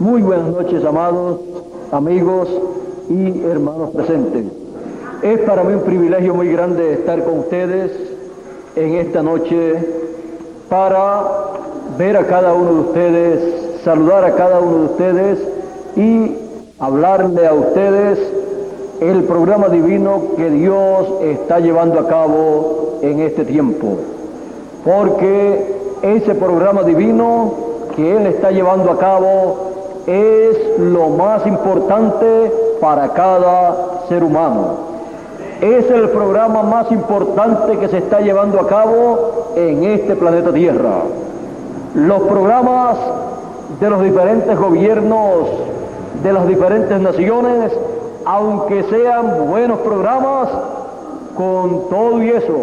Muy buenas noches, amados amigos y hermanos presentes. Es para mí un privilegio muy grande estar con ustedes en esta noche para ver a cada uno de ustedes, saludar a cada uno de ustedes y hablarle a ustedes el programa divino que Dios está llevando a cabo en este tiempo. Porque ese programa divino que Él está llevando a cabo es lo más importante para cada ser humano. Es el programa más importante que se está llevando a cabo en este planeta Tierra. Los programas de los diferentes gobiernos, de las diferentes naciones, aunque sean buenos programas, con todo y eso,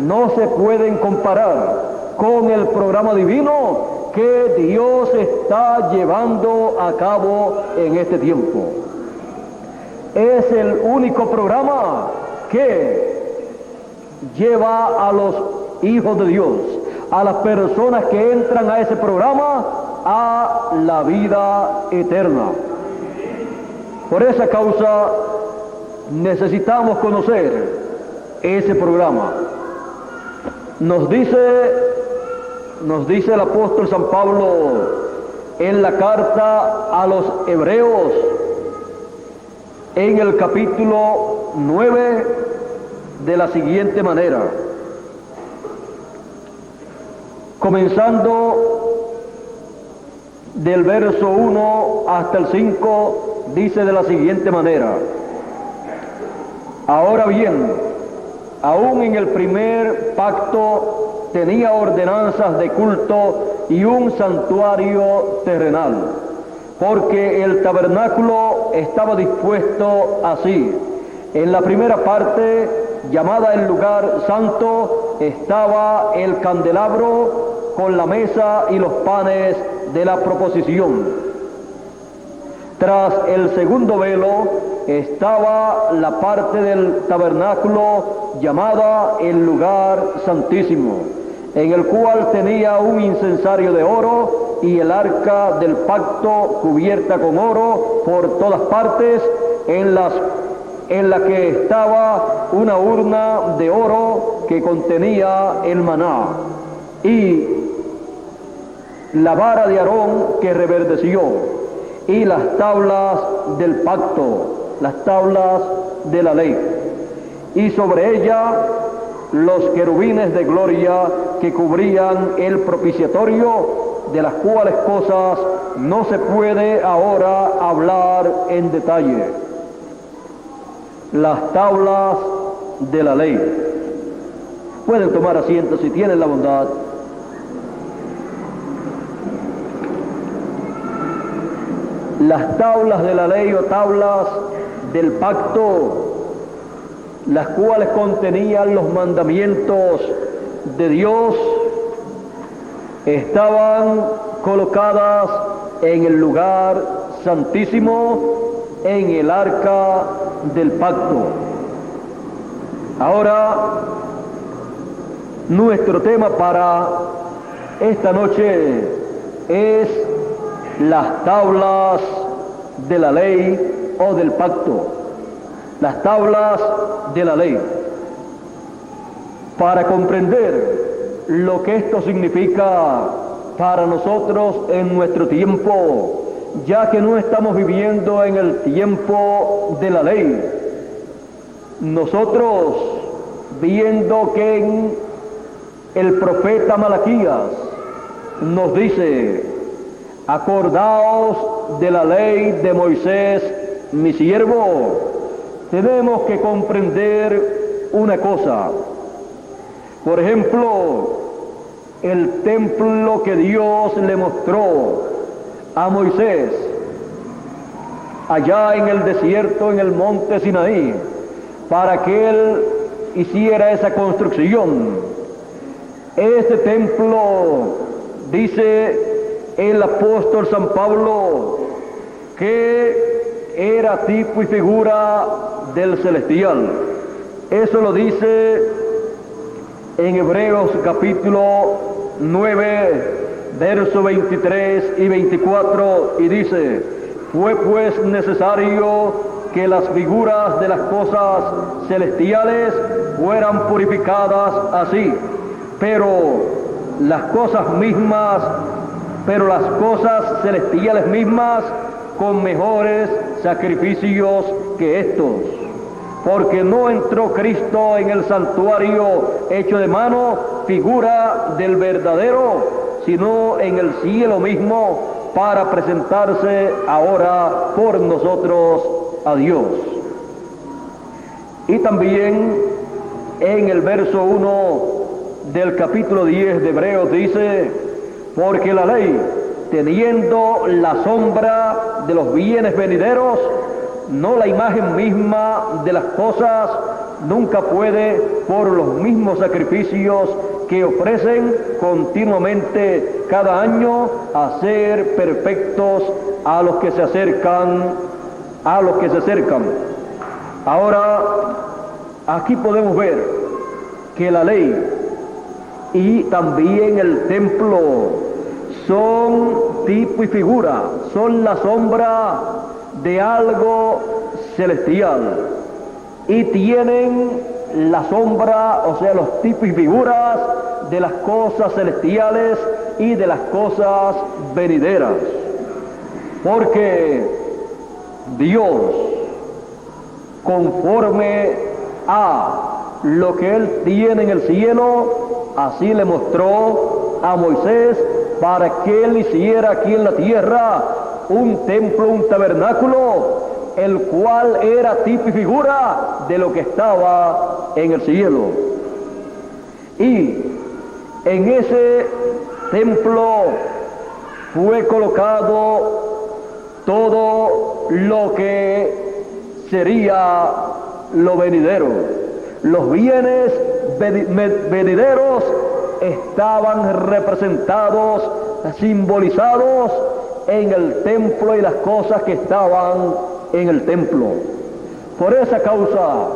no se pueden comparar con el programa divino que Dios está llevando a cabo en este tiempo. Es el único programa que lleva a los hijos de Dios, a las personas que entran a ese programa, a la vida eterna. Por esa causa necesitamos conocer ese programa. Nos dice el apóstol San Pablo en la carta a los Hebreos, en el capítulo 9, de la siguiente manera, comenzando del verso 1 hasta el 5, dice de la siguiente manera: ahora bien, aún en el primer pacto tenía ordenanzas de culto y un santuario terrenal, porque el tabernáculo estaba dispuesto así. En la primera parte, llamada el lugar santo, estaba el candelabro con la mesa y los panes de la proposición. Tras el segundo velo estaba la parte del tabernáculo llamada el lugar santísimo, en el cual tenía un incensario de oro y el arca del pacto cubierta con oro por todas partes, en la que estaba una urna de oro que contenía el maná, y la vara de Aarón que reverdeció, y las tablas del pacto, las tablas de la ley, y sobre ella los querubines de gloria que cubrían el propiciatorio, de las cuales cosas no se puede ahora hablar en detalle. Las tablas de la ley. Pueden tomar asiento si tienen la bondad. Las tablas de la ley o tablas del pacto, las cuales contenían los mandamientos de Dios, estaban colocadas en el lugar santísimo, en el arca del pacto. Ahora, nuestro tema para esta noche es las tablas de la ley o del pacto. Las tablas de la ley. Para comprender lo que esto significa para nosotros en nuestro tiempo, ya que no estamos viviendo en el tiempo de la ley, nosotros viendo que en el profeta Malaquías nos dice: acordaos de la ley de Moisés, mi siervo. Tenemos que comprender una cosa. Por ejemplo, el templo que Dios le mostró a Moisés allá en el desierto, en el monte Sinaí, para que él hiciera esa construcción. Este templo, dice el apóstol San Pablo, que era tipo y figura del celestial. Eso lo dice en Hebreos capítulo 9, verso 23 y 24, y dice: fue pues necesario que las figuras de las cosas celestiales fueran purificadas así, pero las cosas celestiales mismas con mejores sacrificios que estos. Porque no entró Cristo en el santuario hecho de mano, figura del verdadero, sino en el cielo mismo, para presentarse ahora por nosotros a Dios. Y también en el verso 1 del capítulo 10 de Hebreos dice: porque la ley, teniendo la sombra de los bienes venideros, no la imagen misma de las cosas, nunca puede, por los mismos sacrificios que ofrecen continuamente cada año, hacer perfectos a los que se acercan. Ahora, aquí podemos ver que la ley y también el templo son tipo y figura, son la sombra de algo celestial, y tienen la sombra, o sea, los tipos y figuras de las cosas celestiales y de las cosas venideras. Porque Dios, conforme a lo que Él tiene en el cielo, así le mostró a Moisés para que Él hiciera aquí en la tierra un templo, un tabernáculo, el cual era tipo y figura de lo que estaba en el cielo. Y en ese templo fue colocado todo lo que sería lo venidero. Los bienes venideros estaban representados, simbolizados en el templo y las cosas que estaban en el templo. Por esa causa,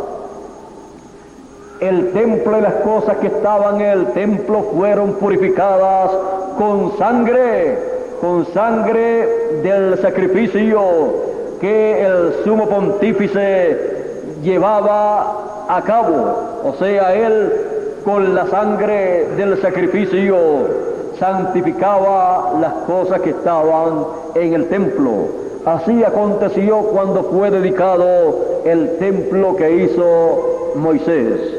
el templo y las cosas que estaban en el templo fueron purificadas con sangre del sacrificio que el sumo pontífice llevaba a cabo. O sea, él con la sangre del sacrificio santificaba las cosas que estaban en el templo. Así aconteció cuando fue dedicado el templo que hizo Moisés,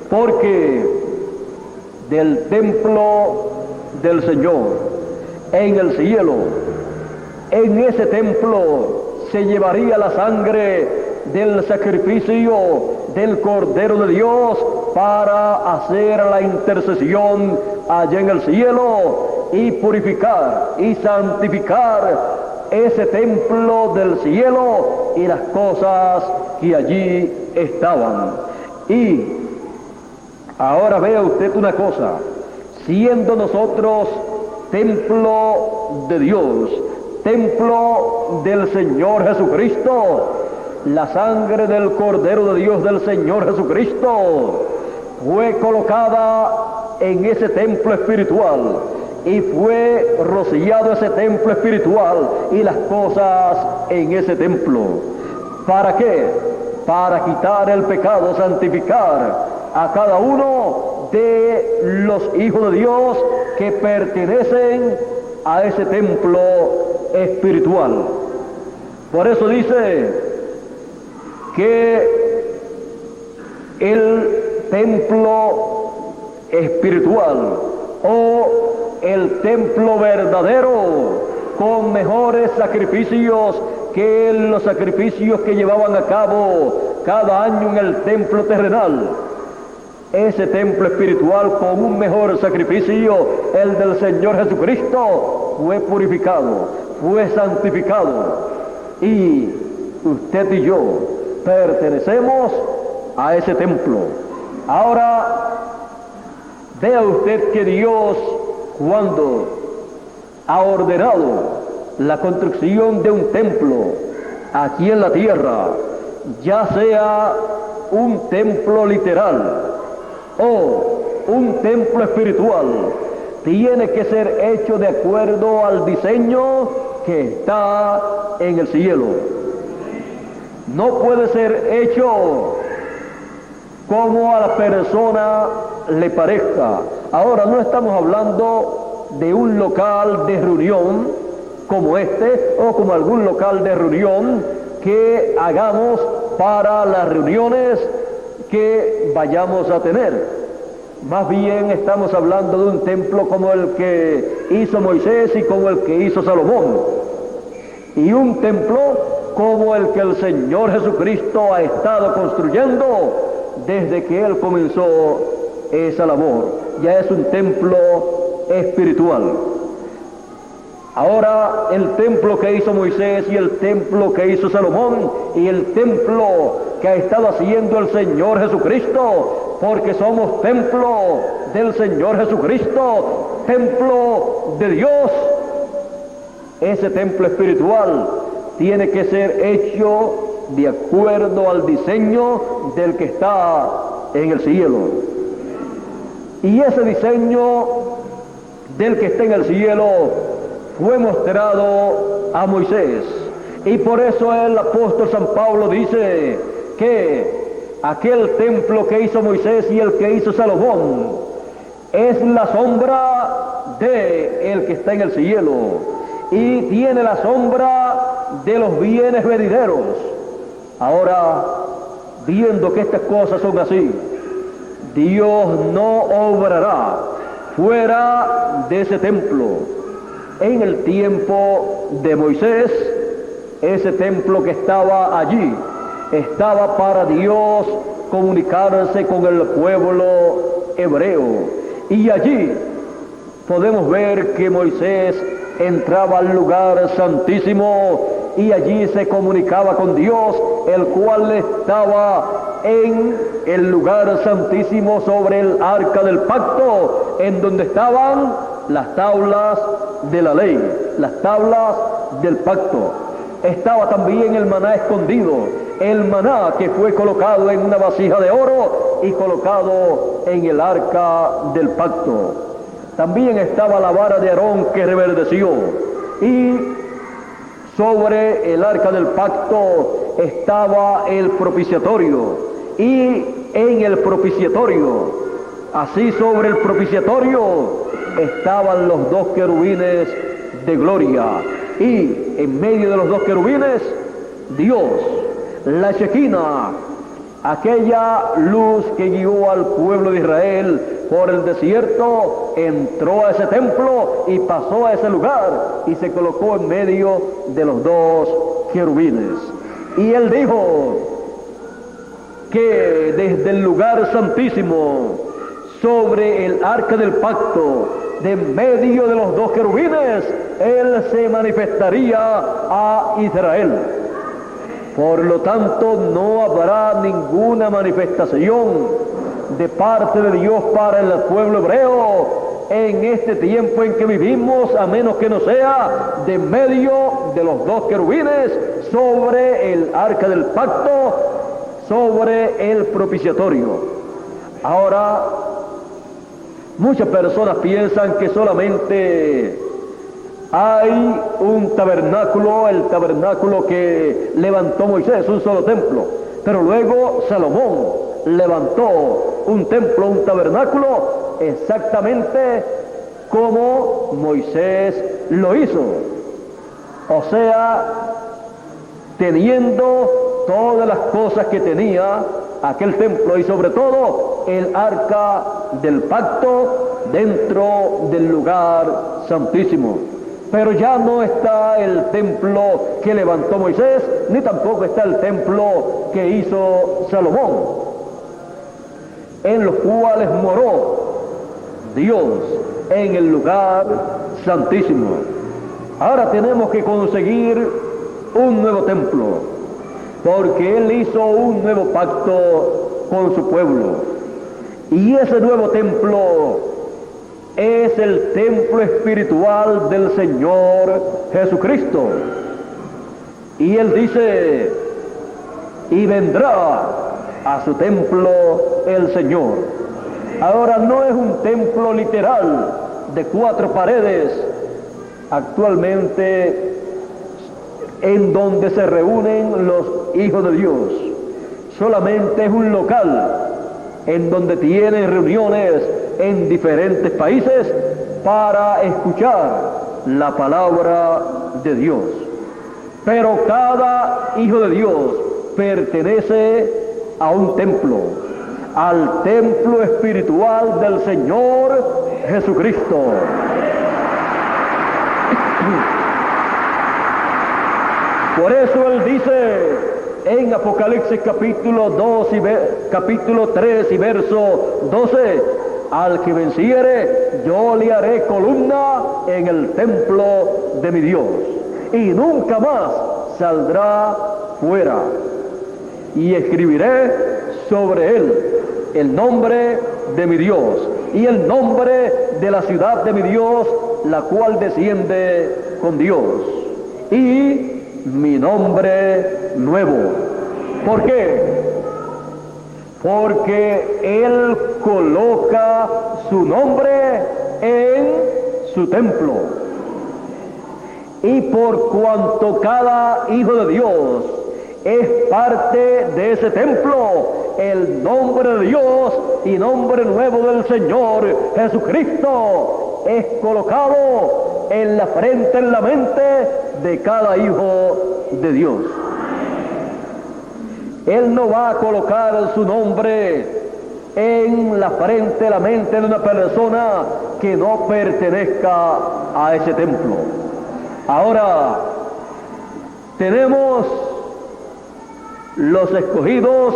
porque del templo del Señor en el cielo, en ese templo se llevaría la sangre del sacrificio del Cordero de Dios para hacer la intercesión allá en el cielo y purificar y santificar ese templo del cielo y las cosas que allí estaban. Y ahora vea usted una cosa: siendo nosotros templo de Dios, templo del Señor Jesucristo, la sangre del Cordero de Dios del Señor Jesucristo fue colocada en ese templo espiritual y fue rociado ese templo espiritual y las cosas en ese templo. ¿Para qué? Para quitar el pecado, santificar a cada uno de los hijos de Dios que pertenecen a ese templo espiritual. Por eso dice que el templo espiritual o el templo verdadero, con mejores sacrificios que los sacrificios que llevaban a cabo cada año en el templo terrenal, ese templo espiritual con un mejor sacrificio, el del Señor Jesucristo, fue purificado, fue santificado, y usted y yo pertenecemos a ese templo. Ahora, vea usted que Dios, cuando ha ordenado la construcción de un templo aquí en la tierra, ya sea un templo literal o un templo espiritual, tiene que ser hecho de acuerdo al diseño que está en el cielo. No puede ser hecho como a la persona le parezca. Ahora, no estamos hablando de un local de reunión como este o como algún local de reunión que hagamos para las reuniones que vayamos a tener. Más bien estamos hablando de un templo como el que hizo Moisés y como el que hizo Salomón. Y un templo como el que el Señor Jesucristo ha estado construyendo desde que Él comenzó esa labor. Ya es un templo espiritual. Ahora, el templo que hizo Moisés y el templo que hizo Salomón y el templo que ha estado haciendo el Señor Jesucristo, porque somos templo del Señor Jesucristo, templo de Dios. Ese templo espiritual tiene que ser hecho de acuerdo al diseño del que está en el cielo. Y ese diseño del que está en el cielo fue mostrado a Moisés. Y por eso el apóstol San Pablo dice que aquel templo que hizo Moisés y el que hizo Salomón es la sombra de el que está en el cielo y tiene la sombra de los bienes venideros. Ahora, viendo que estas cosas son así, Dios no obrará fuera de ese templo. En el tiempo de Moisés, ese templo que estaba allí, estaba para Dios comunicarse con el pueblo hebreo. Y allí podemos ver que Moisés entraba al lugar santísimo y allí se comunicaba con Dios, el cual estaba en el lugar santísimo sobre el arca del pacto, en donde estaban las tablas de la ley, las tablas del pacto. Estaba también el maná escondido, el maná que fue colocado en una vasija de oro y colocado en el arca del pacto. También estaba la vara de Aarón que reverdeció, y sobre el arca del pacto estaba el propiciatorio, y en el propiciatorio, así sobre el propiciatorio, estaban los dos querubines de gloria, y en medio de los dos querubines, Dios, la Shekinah, aquella luz que guió al pueblo de Israel por el desierto, entró a ese templo y pasó a ese lugar y se colocó en medio de los dos querubines. Y él dijo que desde el lugar santísimo, sobre el arca del pacto, de en medio de los dos querubines, él se manifestaría a Israel. Por lo tanto, no habrá ninguna manifestación de parte de Dios para el pueblo hebreo en este tiempo en que vivimos, a menos que no sea de medio de los dos querubines sobre el arca del pacto, sobre el propiciatorio. Ahora, muchas personas piensan que solamente hay un tabernáculo, el tabernáculo que levantó Moisés, un solo templo, pero luego Salomón levantó un templo, un tabernáculo, exactamente como Moisés lo hizo. O sea, teniendo todas las cosas que tenía aquel templo y sobre todo el arca del pacto dentro del lugar santísimo. Pero ya no está el templo que levantó Moisés, ni tampoco está el templo que hizo Salomón, en los cuales moró Dios en el lugar santísimo. Ahora tenemos que conseguir un nuevo templo, porque Él hizo un nuevo pacto con su pueblo. Y ese nuevo templo es el templo espiritual del Señor Jesucristo. Y Él dice, y vendrá a su templo el Señor. Ahora no es un templo literal, de 4 paredes, actualmente en donde se reúnen los hijos de Dios. Solamente es un local en donde tienen reuniones en diferentes países para escuchar la palabra de Dios. Pero cada hijo de Dios pertenece a un templo, al templo espiritual del Señor Jesucristo. Por eso Él dice en Apocalipsis capítulo 3 y verso 12, al que venciere, yo le haré columna en el templo de mi Dios, y nunca más saldrá fuera. Y escribiré sobre él el nombre de mi Dios y el nombre de la ciudad de mi Dios, la cual desciende con Dios, y mi nombre nuevo. ¿Por qué? Porque Él coloca su nombre en su templo. Y por cuanto cada hijo de Dios es parte de ese templo, el nombre de Dios y nombre nuevo del Señor Jesucristo es colocado en la frente, en la mente de cada hijo de Dios. Él no va a colocar su nombre en la frente, la mente de una persona que no pertenezca a ese templo. Ahora, tenemos los escogidos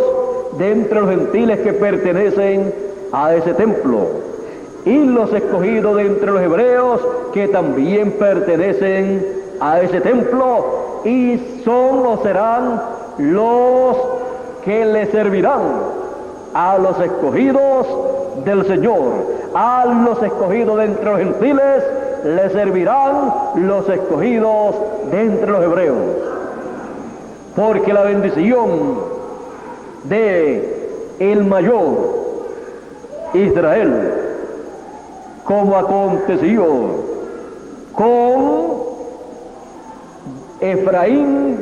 de entre los gentiles que pertenecen a ese templo, y los escogidos de entre los hebreos que también pertenecen a ese templo, y son o serán los que le servirán a los escogidos del Señor. A los escogidos de entre los gentiles le servirán los escogidos de entre los hebreos. Porque la bendición de el mayor Israel, como aconteció con Efraín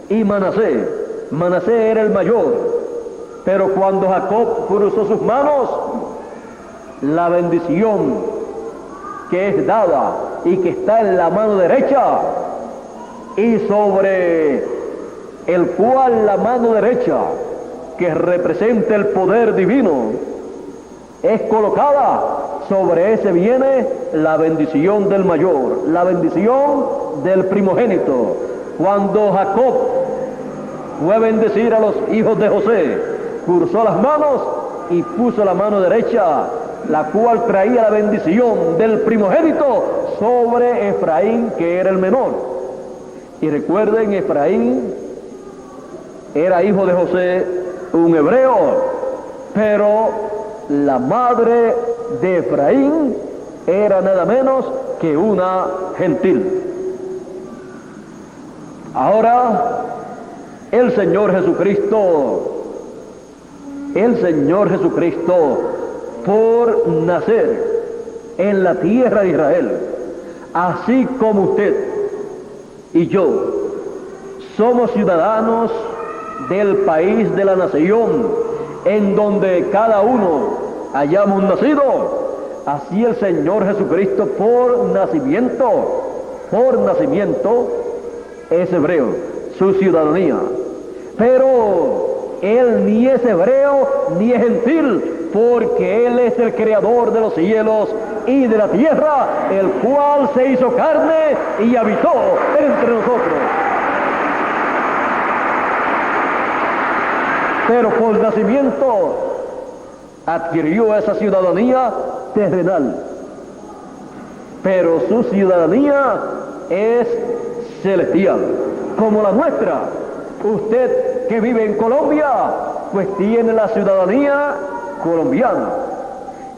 y Manasés. Manasés era el mayor, pero cuando Jacob cruzó sus manos, la bendición que es dada y que está en la mano derecha, y sobre el cual la mano derecha, que representa el poder divino, es colocada, sobre ese viene la bendición del mayor, la bendición del primogénito. Cuando Jacob fue a bendecir a los hijos de José, cruzó las manos y puso la mano derecha, la cual traía la bendición del primogénito sobre Efraín, que era el menor. Y recuerden, Efraín era hijo de José, un hebreo, pero la madre de Efraín era nada menos que una gentil. Ahora, el Señor Jesucristo, por nacer en la tierra de Israel, así como usted y yo somos ciudadanos del país de la nación en donde cada uno hayamos nacido, así el Señor Jesucristo por nacimiento es hebreo, su ciudadanía. Pero Él ni es hebreo ni es gentil, porque Él es el creador de los cielos y de la tierra, el cual se hizo carne y habitó entre nosotros. Pero por nacimiento adquirió esa ciudadanía terrenal. Pero su ciudadanía es celestial, como la nuestra. Usted que vive en Colombia, pues tiene la ciudadanía colombiana.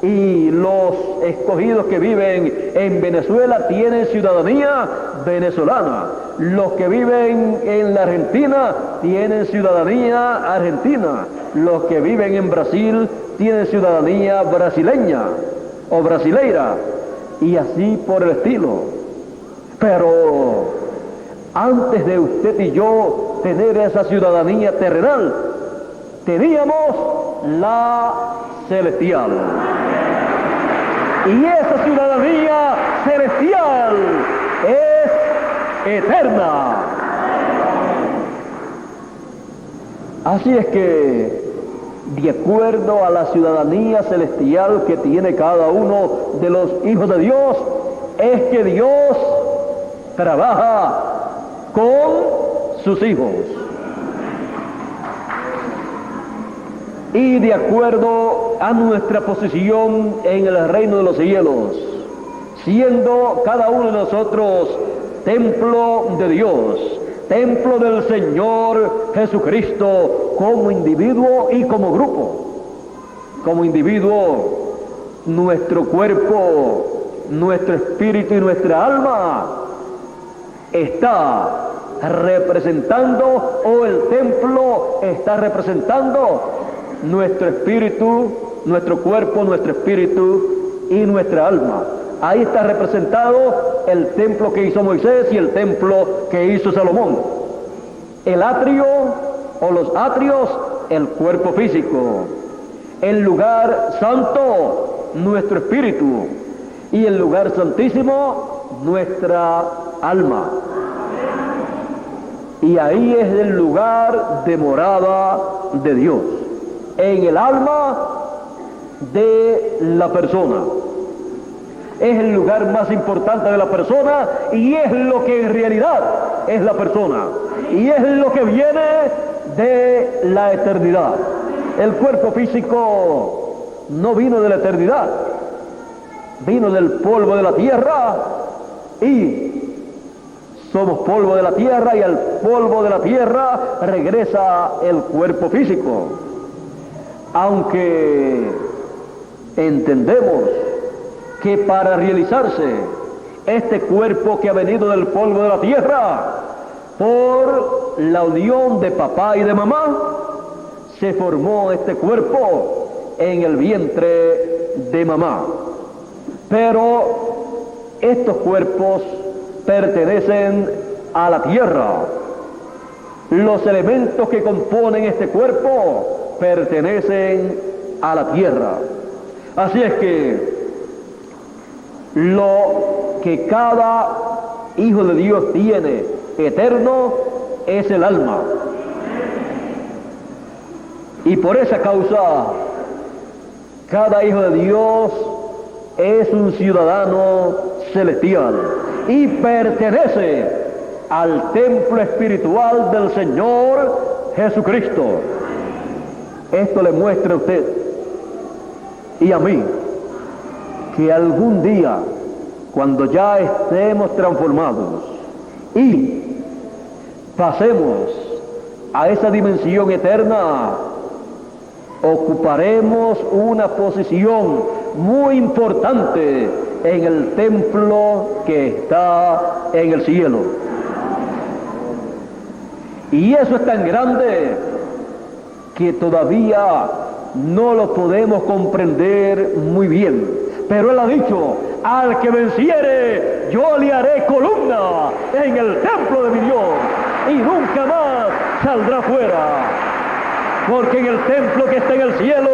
Y los escogidos que viven en Venezuela tienen ciudadanía venezolana. Los que viven en la Argentina tienen ciudadanía argentina. Los que viven en Brasil tienen ciudadanía brasileña o brasileira. y así por el estilo. Pero antes de usted y yo tener esa ciudadanía terrenal, teníamos la celestial. Y esa ciudadanía celestial es eterna. Así es que, de acuerdo a la ciudadanía celestial que tiene cada uno de los hijos de Dios, es que Dios trabaja con sus hijos. Y de acuerdo a nuestra posición en el reino de los cielos, siendo cada uno de nosotros templo de Dios, templo del Señor Jesucristo, como individuo y como grupo. Como individuo, nuestro cuerpo, nuestro espíritu y nuestra alma está representando, o el templo está representando nuestro espíritu, nuestro cuerpo, nuestro espíritu y nuestra alma. Ahí está representado el templo que hizo Moisés y el templo que hizo Salomón. El atrio o los atrios, el cuerpo físico. El lugar santo, nuestro espíritu. Y el lugar santísimo, nuestra alma. Y ahí es el lugar de morada de Dios. En el alma de la persona. Es el lugar más importante de la persona y es lo que en realidad es la persona. Y es lo que viene de la eternidad. El cuerpo físico no vino de la eternidad, vino del polvo de la tierra y somos polvo de la tierra, y al polvo de la tierra regresa el cuerpo físico. Aunque entendemos que para realizarse este cuerpo que ha venido del polvo de la tierra, por la unión de papá y de mamá, se formó este cuerpo en el vientre de mamá. Pero estos cuerpos pertenecen a la tierra. Los elementos que componen este cuerpo pertenecen a la tierra. Así es que lo que cada hijo de Dios tiene eterno es el alma. Y por esa causa, cada hijo de Dios es un ciudadano celestial y pertenece al templo espiritual del Señor Jesucristo. Esto le muestra a usted y a mí que algún día, cuando ya estemos transformados y pasemos a esa dimensión eterna, ocuparemos una posición muy importante en el templo que está en el cielo. Y eso es tan grande que todavía no lo podemos comprender muy bien. Pero Él ha dicho: al que venciere, yo le haré columna en el templo de mi Dios, y nunca más saldrá fuera. Porque en el templo que está en el cielo,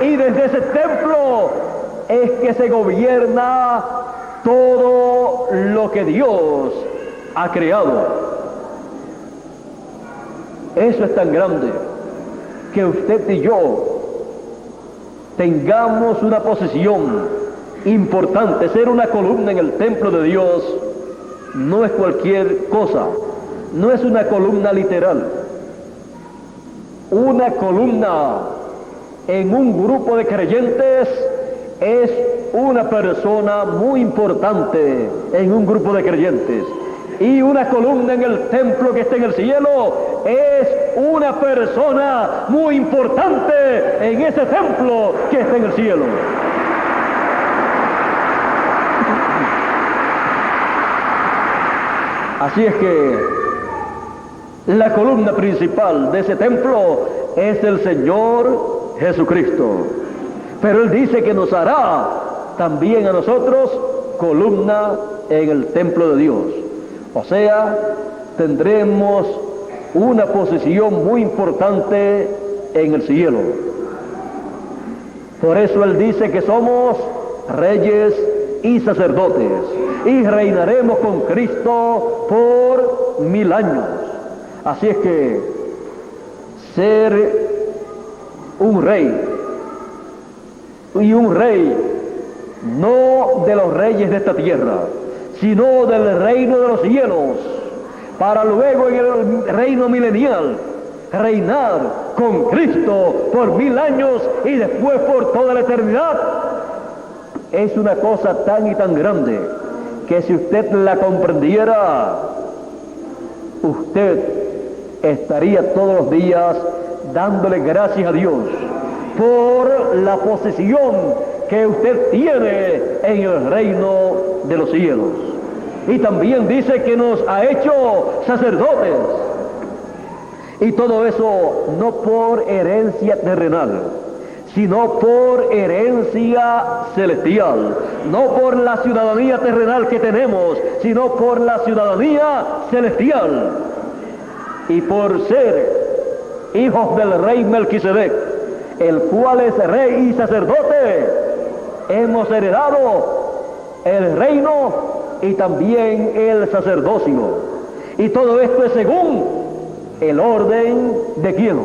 y desde ese templo es que se gobierna todo lo que Dios ha creado. Eso es tan grande que usted y yo tengamos una posición importante. Ser una columna en el templo de Dios no es cualquier cosa, no es una columna literal. Una columna en un grupo de creyentes es una persona muy importante en un grupo de creyentes. Y una columna en el templo que está en el cielo es una persona muy importante en ese templo que está en el cielo. Así es que la columna principal de ese templo es el Señor Jesucristo. Pero Él dice que nos hará también a nosotros columna en el templo de Dios. O sea, tendremos una posición muy importante en el cielo. Por eso Él dice que somos reyes y sacerdotes y reinaremos con Cristo por 1000 años. Así es que ser un rey, y un rey no de los reyes de esta tierra, sino del reino de los cielos, para luego en el reino milenial reinar con Cristo por 1000 años y después por toda la eternidad, es una cosa tan y tan grande que si usted la comprendiera, usted estaría todos los días dándole gracias a Dios por la posición que usted tiene en el reino de los cielos. Y también dice que nos ha hecho sacerdotes. Y todo eso no por herencia terrenal, sino por herencia celestial. No por la ciudadanía terrenal que tenemos, sino por la ciudadanía celestial. Y por ser hijos del rey Melquisedec, el cual es rey y sacerdote, hemos heredado el reino y también el sacerdocio. Y todo esto es según el orden de ¿quién?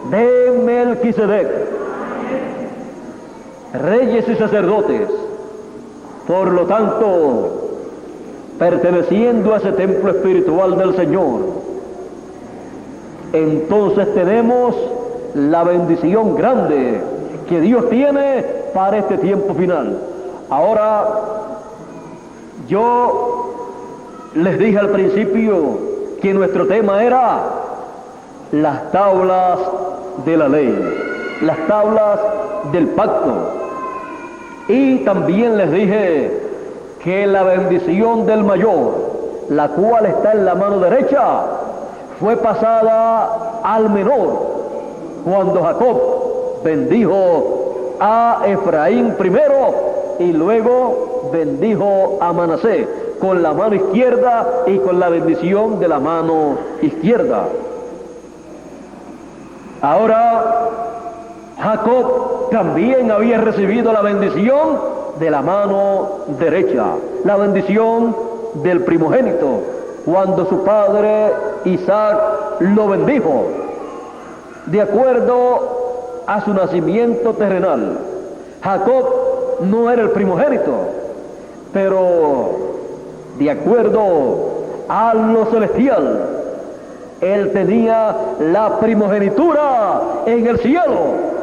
De Melquisedec. Reyes y sacerdotes, por lo tanto, perteneciendo a ese templo espiritual del Señor, entonces tenemos la bendición grande que Dios tiene para este tiempo final. Ahora, yo les dije al principio que nuestro tema era las tablas de la ley, las tablas del pacto. Y también les dije que la bendición del mayor, la cual está en la mano derecha, fue pasada al menor cuando Jacob bendijo a Efraín primero y luego bendijo a Manasés con la mano izquierda y con la bendición de la mano izquierda. Ahora, Jacob también había recibido la bendición de la mano derecha, la bendición del primogénito, cuando su padre Isaac lo bendijo, de acuerdo a su nacimiento terrenal. Jacob no era el primogénito, pero de acuerdo a lo celestial, él tenía la primogenitura en el cielo.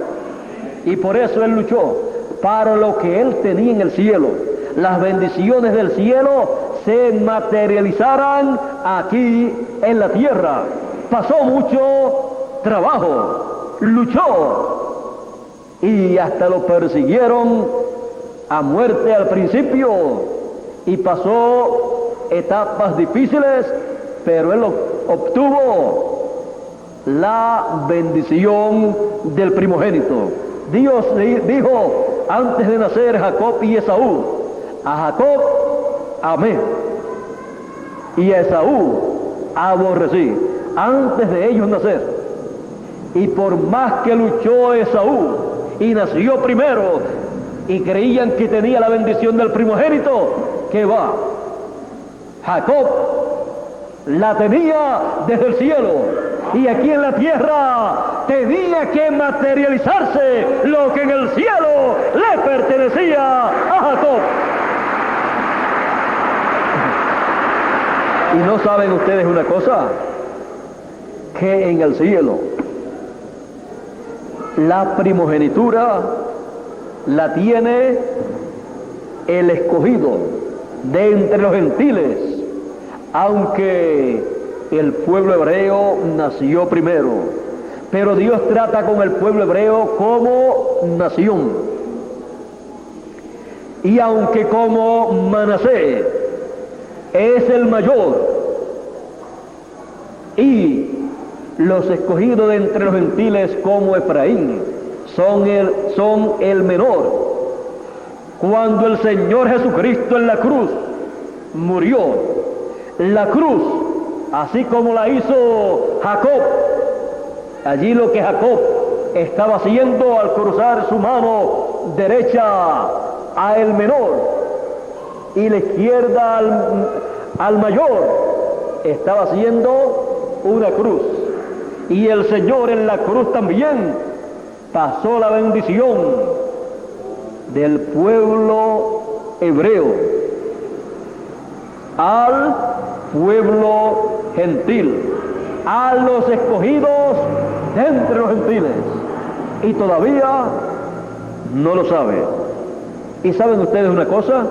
Y por eso él luchó para lo que él tenía en el cielo. Las bendiciones del cielo se materializaran aquí en la tierra. Pasó mucho trabajo, luchó y hasta lo persiguieron a muerte al principio y pasó etapas difíciles, pero él obtuvo la bendición del primogénito. Dios dijo antes de nacer Jacob y Esaú: a Jacob amé y a Esaú aborrecí, antes de ellos nacer. Y por más que luchó Esaú y nació primero y creían que tenía la bendición del primogénito, ¿qué va? Jacob la tenía desde el cielo, y aquí en la tierra tenía que materializarse lo que en el cielo le pertenecía a Jacob. Y no saben ustedes una cosa, que en el cielo la primogenitura la tiene el escogido de entre los gentiles, aunque el pueblo hebreo nació primero, pero Dios trata con el pueblo hebreo como nación. Y aunque como Manasés es el mayor y los escogidos de entre los gentiles como Efraín son el menor, cuando el Señor Jesucristo en la cruz murió. La cruz, así como la hizo Jacob, allí lo que Jacob estaba haciendo al cruzar su mano derecha a el menor y la izquierda al mayor, estaba haciendo una cruz. Y el Señor en la cruz también pasó la bendición del pueblo hebreo al pueblo gentil, a los escogidos de entre los gentiles, y todavía no lo sabe. ¿Y saben ustedes una cosa?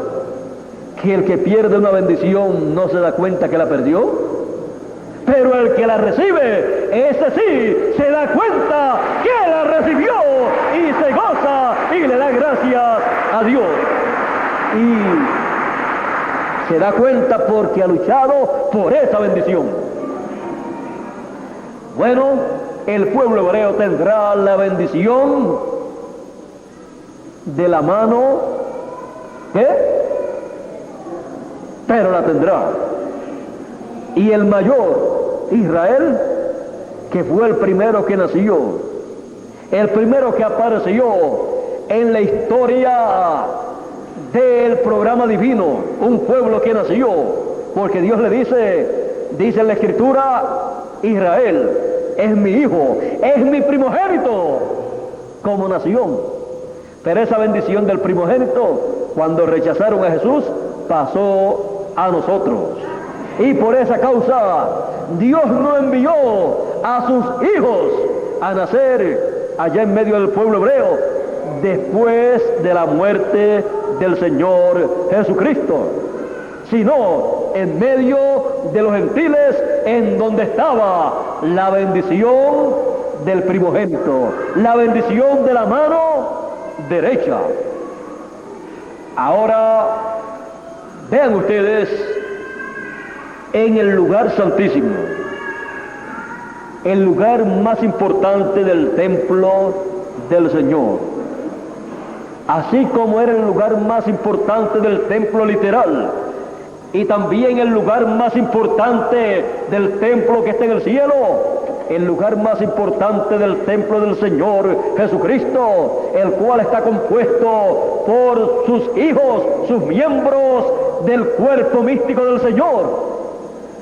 Que el que pierde una bendición no se da cuenta que la perdió, pero el que la recibe, ese sí se da cuenta que la recibió y se goza y le da gracias a Dios. Y se da cuenta porque ha luchado por esa bendición. Bueno, el pueblo hebreo tendrá la bendición de la mano, ¿qué? Pero la tendrá. Y el mayor, Israel, que fue el primero que nació, el primero que apareció en la historia del programa divino, un pueblo que nació, porque Dios le dice en la Escritura, Israel es mi hijo, es mi primogénito como nación. Pero esa bendición del primogénito, cuando rechazaron a Jesús, pasó a nosotros. Y por esa causa Dios no envió a sus hijos a nacer allá en medio del pueblo hebreo después de la muerte del Señor Jesucristo, sino en medio de los gentiles, en donde estaba la bendición del primogénito, la bendición de la mano derecha. Ahora vean ustedes, en el lugar santísimo, el lugar más importante del templo del Señor, así como era el lugar más importante del templo literal, y también el lugar más importante del templo que está en el cielo, el lugar más importante del templo del Señor Jesucristo, el cual está compuesto por sus hijos, sus miembros del cuerpo místico del Señor.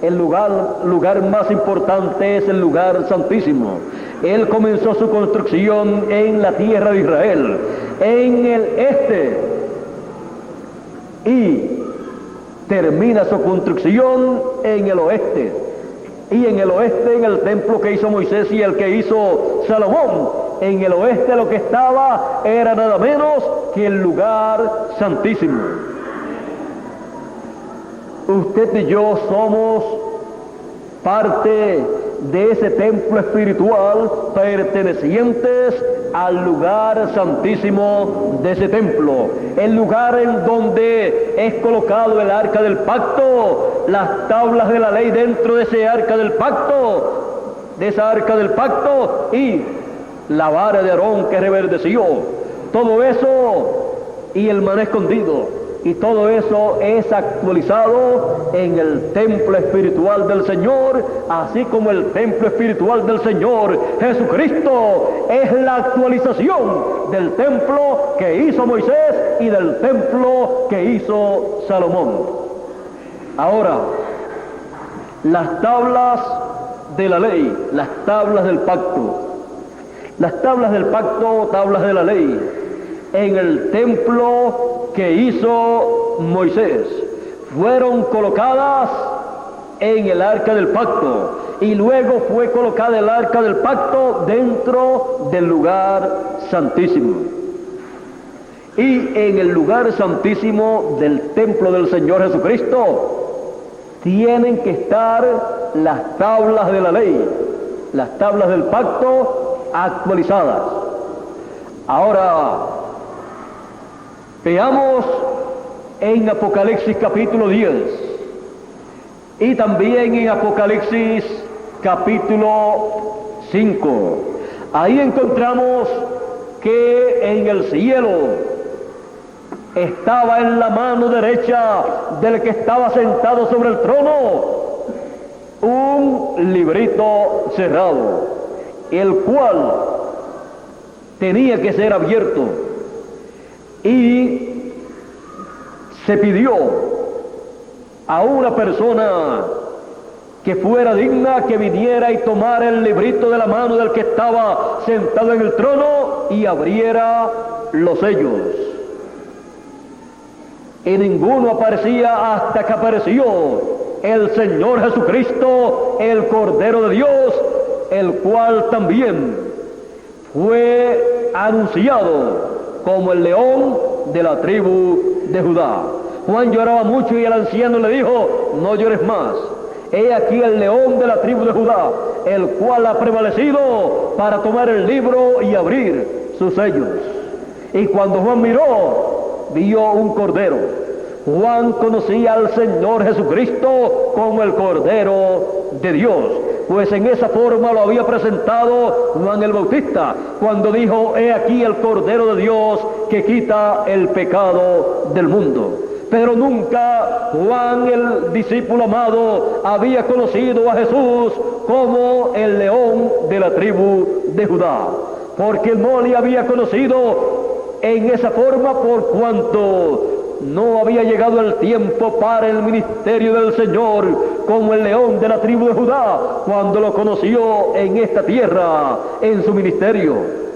El lugar más importante es el lugar santísimo. Él comenzó su construcción en la tierra de Israel, en el este, y termina su construcción en el oeste. Y en el oeste, en el templo que hizo Moisés y el que hizo Salomón, en el oeste lo que estaba era nada menos que el lugar santísimo. Usted y yo somos parte de ese templo espiritual, pertenecientes al lugar santísimo de ese templo, el lugar en donde es colocado el arca del pacto, las tablas de la ley dentro de ese arca del pacto, de esa arca del pacto, y la vara de Aarón que reverdeció, todo eso, y el maná escondido. Y todo eso es actualizado en el templo espiritual del Señor, así como el templo espiritual del Señor Jesucristo es la actualización del templo que hizo Moisés y del templo que hizo Salomón. Ahora, las tablas de la ley, las tablas del pacto, tablas de la ley, en el templo que hizo Moisés, fueron colocadas en el arca del pacto, y luego fue colocada el arca del pacto dentro del lugar santísimo. Y en el lugar santísimo del templo del Señor Jesucristo tienen que estar las tablas de la ley, las tablas del pacto actualizadas. Ahora, veamos en Apocalipsis capítulo 10 y también en Apocalipsis capítulo 5. Ahí encontramos que en el cielo estaba en la mano derecha del que estaba sentado sobre el trono un librito cerrado, el cual tenía que ser abierto, y se pidió a una persona que fuera digna que viniera y tomara el librito de la mano del que estaba sentado en el trono y abriera los sellos. Y ninguno aparecía hasta que apareció el Señor Jesucristo, el Cordero de Dios, el cual también fue anunciado como el león de la tribu de Judá. Juan lloraba mucho y el anciano le dijo: no llores más. He aquí el león de la tribu de Judá, el cual ha prevalecido para tomar el libro y abrir sus sellos. Y cuando Juan miró, vio un cordero. Juan conocía al Señor Jesucristo como el Cordero de Dios, pues en esa forma lo había presentado Juan el Bautista, cuando dijo: he aquí el Cordero de Dios que quita el pecado del mundo. Pero nunca Juan, el discípulo amado, había conocido a Jesús como el león de la tribu de Judá, porque no le había conocido en esa forma por cuanto no había llegado el tiempo para el ministerio del Señor como el león de la tribu de Judá, cuando lo conoció en esta tierra, en su ministerio.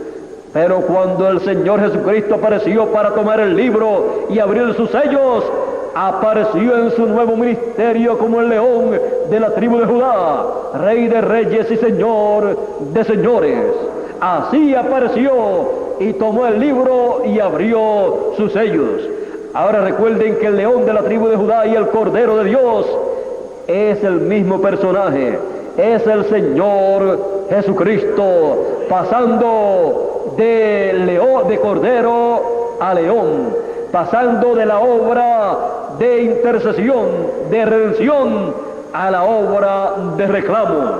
Pero cuando el Señor Jesucristo apareció para tomar el libro y abrir sus sellos, apareció en su nuevo ministerio como el león de la tribu de Judá, Rey de reyes y Señor de señores. Así apareció y tomó el libro y abrió sus sellos. Ahora recuerden que el león de la tribu de Judá y el Cordero de Dios es el mismo personaje, es el Señor Jesucristo, pasando de cordero a león, pasando de la obra de intercesión, de redención, a la obra de reclamo.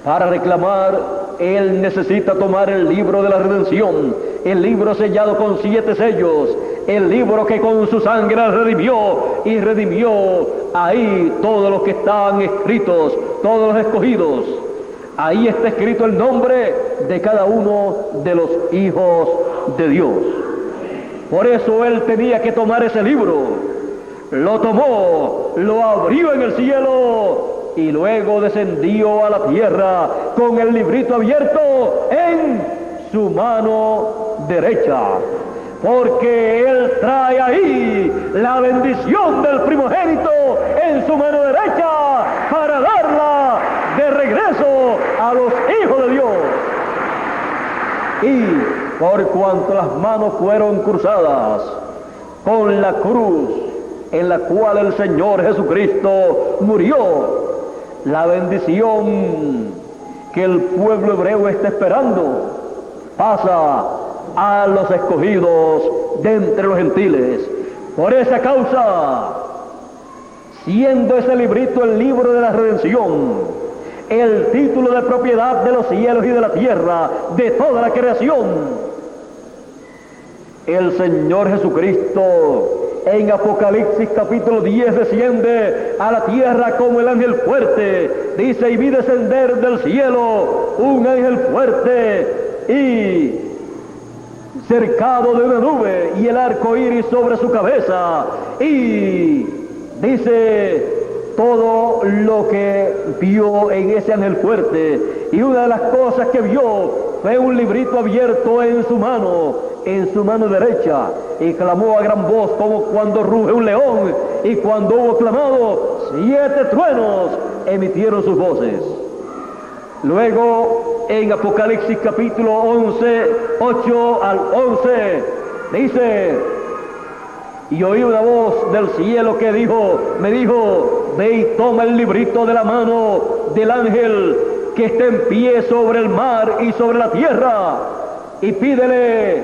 Para reclamar, Él necesita tomar el libro de la redención, el libro sellado con 7 sellos, el libro que con su sangre redimió, y redimió ahí todos los que están escritos, todos los escogidos. Ahí está escrito el nombre de cada uno de los hijos de Dios. Por eso Él tenía que tomar ese libro. Lo tomó, lo abrió en el cielo y luego descendió a la tierra con el librito abierto en su mano derecha. Porque Él trae ahí la bendición del primogénito en su mano derecha para darla de regreso a los hijos de Dios. Y por cuanto las manos fueron cruzadas con la cruz en la cual el Señor Jesucristo murió, la bendición que el pueblo hebreo está esperando pasa a los escogidos de entre los gentiles. Por esa causa, siendo ese librito el libro de la redención, el título de propiedad de los cielos y de la tierra, de toda la creación, el Señor Jesucristo en Apocalipsis capítulo 10 desciende a la tierra como el ángel fuerte. Dice: y vi descender del cielo un ángel fuerte y cercado de una nube, y el arco iris sobre su cabeza. Y dice todo lo que vio en ese ángel fuerte, y una de las cosas que vio fue un librito abierto en su mano derecha, y clamó a gran voz como cuando ruge un león, y cuando hubo clamado, 7 truenos emitieron sus voces. Luego en Apocalipsis capítulo 11, 8 al 11, dice: y oí una voz del cielo que me dijo: ve y toma el librito de la mano del ángel que está en pie sobre el mar y sobre la tierra, y pídele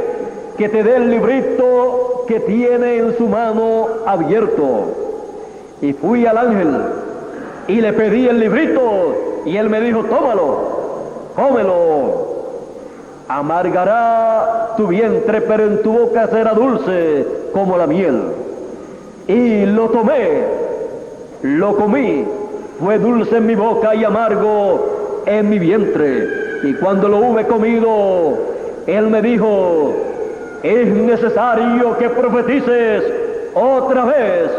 que te dé el librito que tiene en su mano abierto. Y fui al ángel y le pedí el librito, y él me dijo: tómalo, cómelo. Amargará tu vientre, pero en tu boca será dulce como la miel. Y lo tomé, lo comí, fue dulce en mi boca y amargo en mi vientre. Y cuando lo hube comido, él me dijo: es necesario que profetices otra vez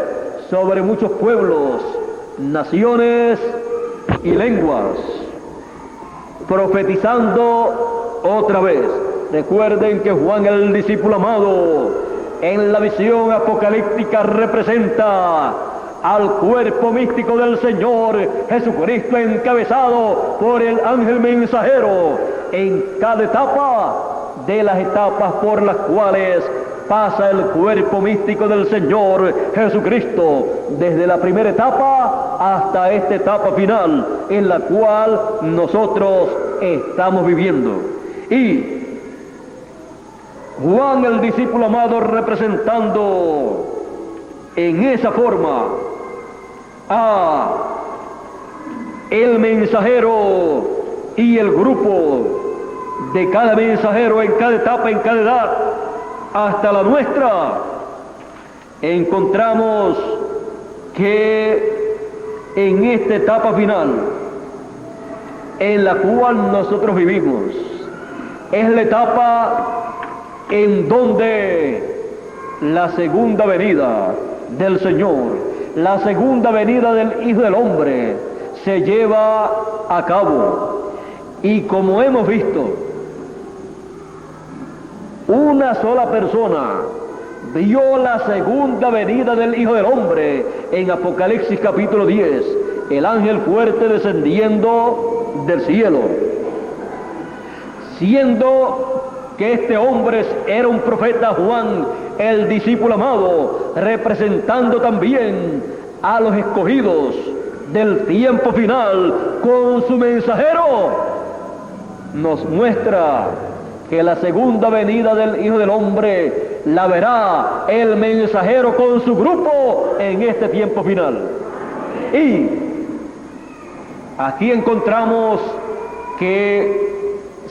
sobre muchos pueblos, naciones y lenguas. Profetizando otra vez. Recuerden que Juan, el discípulo amado, en la visión apocalíptica representa al cuerpo místico del Señor Jesucristo, encabezado por el ángel mensajero en cada etapa de las etapas por las cuales pasa el cuerpo místico del Señor Jesucristo, desde la primera etapa hasta esta etapa final en la cual nosotros estamos viviendo. Y Juan, el discípulo amado, representando en esa forma a el mensajero y el grupo de cada mensajero en cada etapa, en cada edad, hasta la nuestra, encontramos que en esta etapa final en la cual nosotros vivimos es la etapa en donde la segunda venida del Señor, la segunda venida del Hijo del Hombre se lleva a cabo. Y como hemos visto, una sola persona vio la segunda venida del Hijo del Hombre en Apocalipsis capítulo 10, el ángel fuerte descendiendo del cielo, siendo que este hombre era un profeta, Juan, el discípulo amado, representando también a los escogidos del tiempo final con su mensajero, nos muestra que la segunda venida del Hijo del Hombre la verá el mensajero con su grupo en este tiempo final. Y aquí encontramos que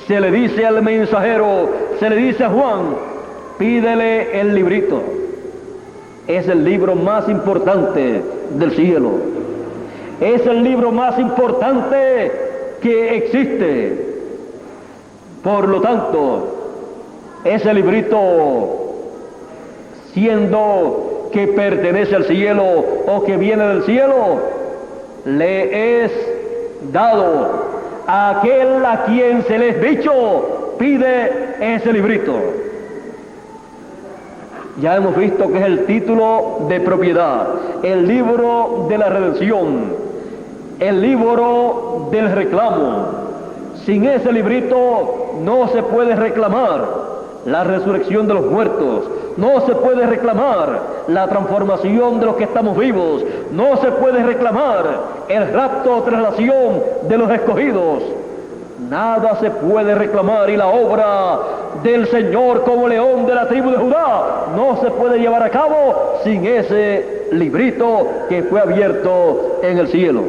se le dice al mensajero, se le dice a Juan: pídele el librito. Es el libro más importante del cielo. Es el libro más importante que existe. Por lo tanto, ese librito, siendo que pertenece al cielo o que viene del cielo, le es dado a aquel a quien se le es dicho: pide ese librito. Ya hemos visto que es el título de propiedad, el libro de la redención, el libro del reclamo. Sin ese librito no se puede reclamar la resurrección de los muertos, no se puede reclamar la transformación de los que estamos vivos, no se puede reclamar el rapto o traslación de los escogidos. Nada se puede reclamar, y la obra del Señor como león de la tribu de Judá no se puede llevar a cabo sin ese librito que fue abierto en el cielo.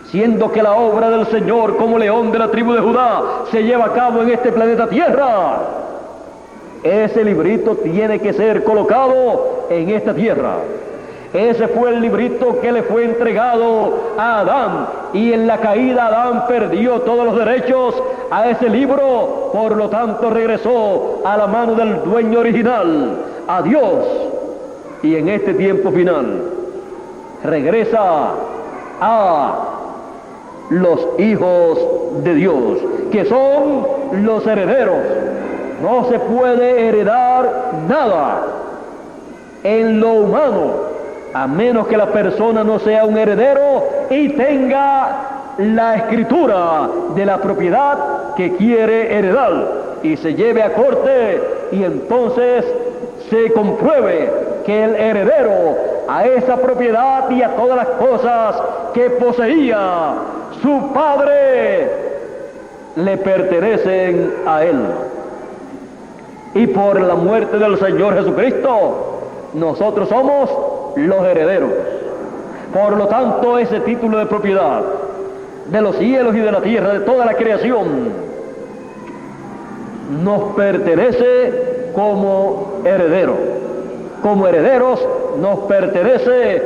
Siendo que la obra del Señor como león de la tribu de Judá se lleva a cabo en este planeta Tierra, ese librito tiene que ser colocado en esta tierra. Ese fue el librito que le fue entregado a Adán, y en la caída Adán perdió todos los derechos a ese libro, por lo tanto regresó a la mano del dueño original, a Dios, y en este tiempo final regresa a los hijos de Dios, que son los herederos. No se puede heredar nada en lo humano, a menos que la persona no sea un heredero y tenga la escritura de la propiedad que quiere heredar, y se lleve a corte, y entonces se compruebe que el heredero a esa propiedad y a todas las cosas que poseía su padre le pertenecen a él. Y por la muerte del Señor Jesucristo, nosotros somos los herederos. Por lo tanto, ese título de propiedad de los cielos y de la tierra, de toda la creación, nos pertenece como heredero. Como herederos nos pertenece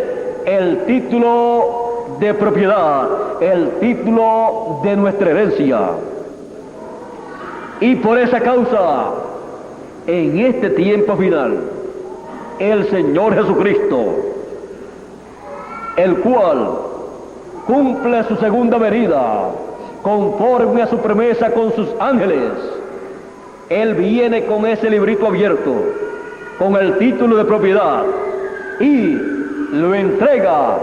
el título de propiedad, el título de nuestra herencia. Y por esa causa, en este tiempo final, el Señor Jesucristo, el cual cumple su segunda venida, conforme a su promesa con sus ángeles, Él viene con ese librito abierto, con el título de propiedad, y lo entrega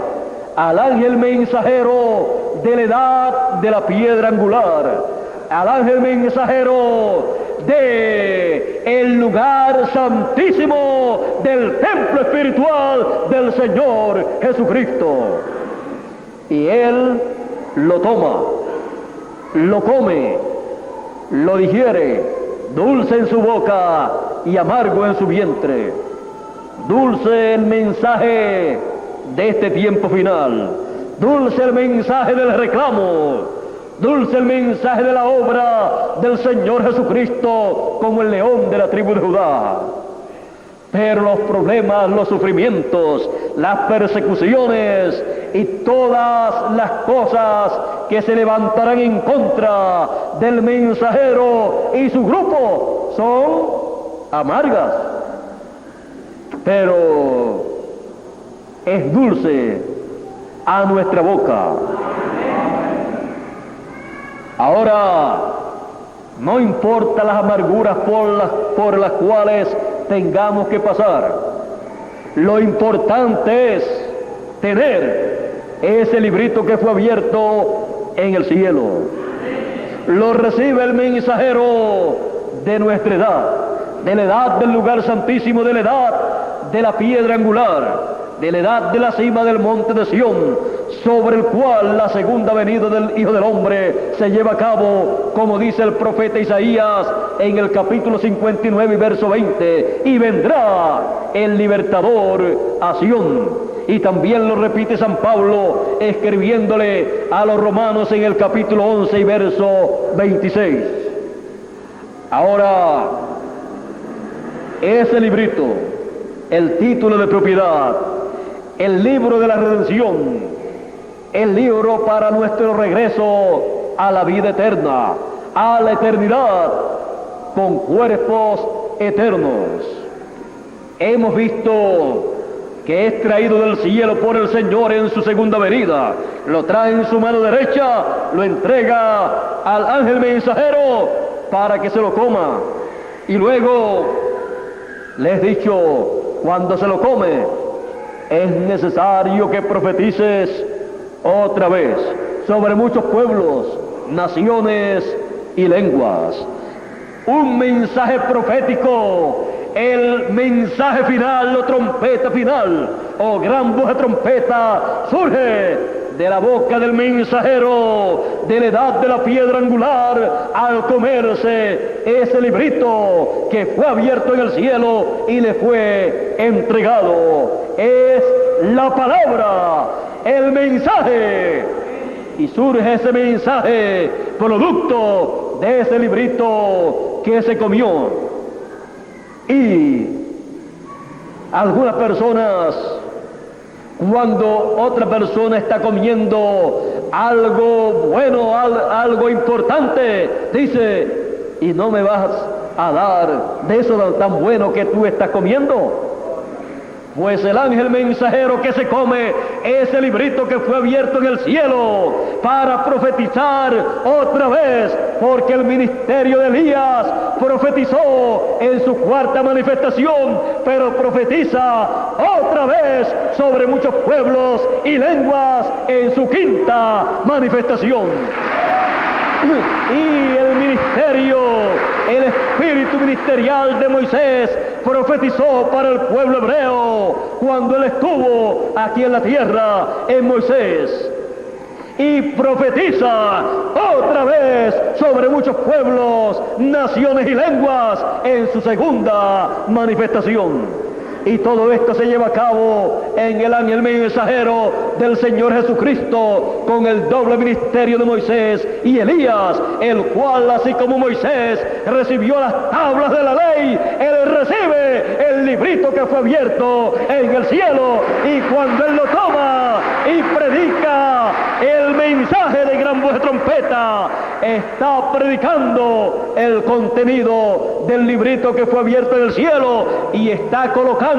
al ángel mensajero de la edad de la piedra angular, al ángel mensajero de el lugar santísimo del templo espiritual del Señor Jesucristo. Y Él lo toma, lo come, lo digiere, dulce en su boca y amargo en su vientre. Dulce el mensaje de este tiempo final, dulce el mensaje del reclamo, dulce el mensaje de la obra del Señor Jesucristo como el león de la tribu de Judá. Pero los problemas, los sufrimientos, las persecuciones y todas las cosas que se levantarán en contra del mensajero y su grupo son amargas. Pero es dulce a nuestra boca. Ahora, no importa las amarguras por las cuales tengamos que pasar. Lo importante es tener ese librito que fue abierto en el cielo. Lo recibe el mensajero de nuestra edad, de la edad del lugar santísimo, de la edad de la piedra angular, de la edad de la cima del monte de Sión, sobre el cual la segunda venida del Hijo del Hombre se lleva a cabo, como dice el profeta Isaías en el capítulo 59 y verso 20, y vendrá el libertador a Sión. Y también lo repite San Pablo escribiéndole a los romanos en el capítulo 11 y verso 26. Ahora, ese librito, el título de propiedad, el libro de la redención, el libro para nuestro regreso a la vida eterna, a la eternidad, con cuerpos eternos. Hemos visto que es traído del cielo por el Señor en su segunda venida, lo trae en su mano derecha, lo entrega al ángel mensajero para que se lo coma. Y luego les he dicho, cuando se lo come, es necesario que profetices otra vez sobre muchos pueblos, naciones y lenguas. Un mensaje profético, el mensaje final, la trompeta final, o gran voz de trompeta, surge de la boca del mensajero de la edad de la piedra angular al comerse ese librito que fue abierto en el cielo y le fue entregado. Es la palabra, el mensaje, y surge ese mensaje producto de ese librito que se comió. Y algunas personas, cuando otra persona está comiendo algo bueno, algo importante, dice, ¿y no me vas a dar de eso tan bueno que tú estás comiendo? Pues el ángel mensajero que se come ese librito que fue abierto en el cielo para profetizar otra vez, porque el ministerio de Elías profetizó en su cuarta manifestación, pero profetiza otra vez sobre muchos pueblos y lenguas en su quinta manifestación. Y el ministerio, el espíritu ministerial de Moisés profetizó para el pueblo hebreo cuando él estuvo aquí en la tierra en Moisés. Y profetiza otra vez sobre muchos pueblos, naciones y lenguas en su segunda manifestación. Y todo esto se lleva a cabo en el ángel mensajero del Señor Jesucristo, con el doble ministerio de Moisés y Elías, el cual, así como Moisés recibió las tablas de la ley, él recibe el librito que fue abierto en el cielo, y cuando él lo toma y predica el mensaje de gran voz de trompeta, está predicando el contenido del librito que fue abierto en el cielo, y está colocando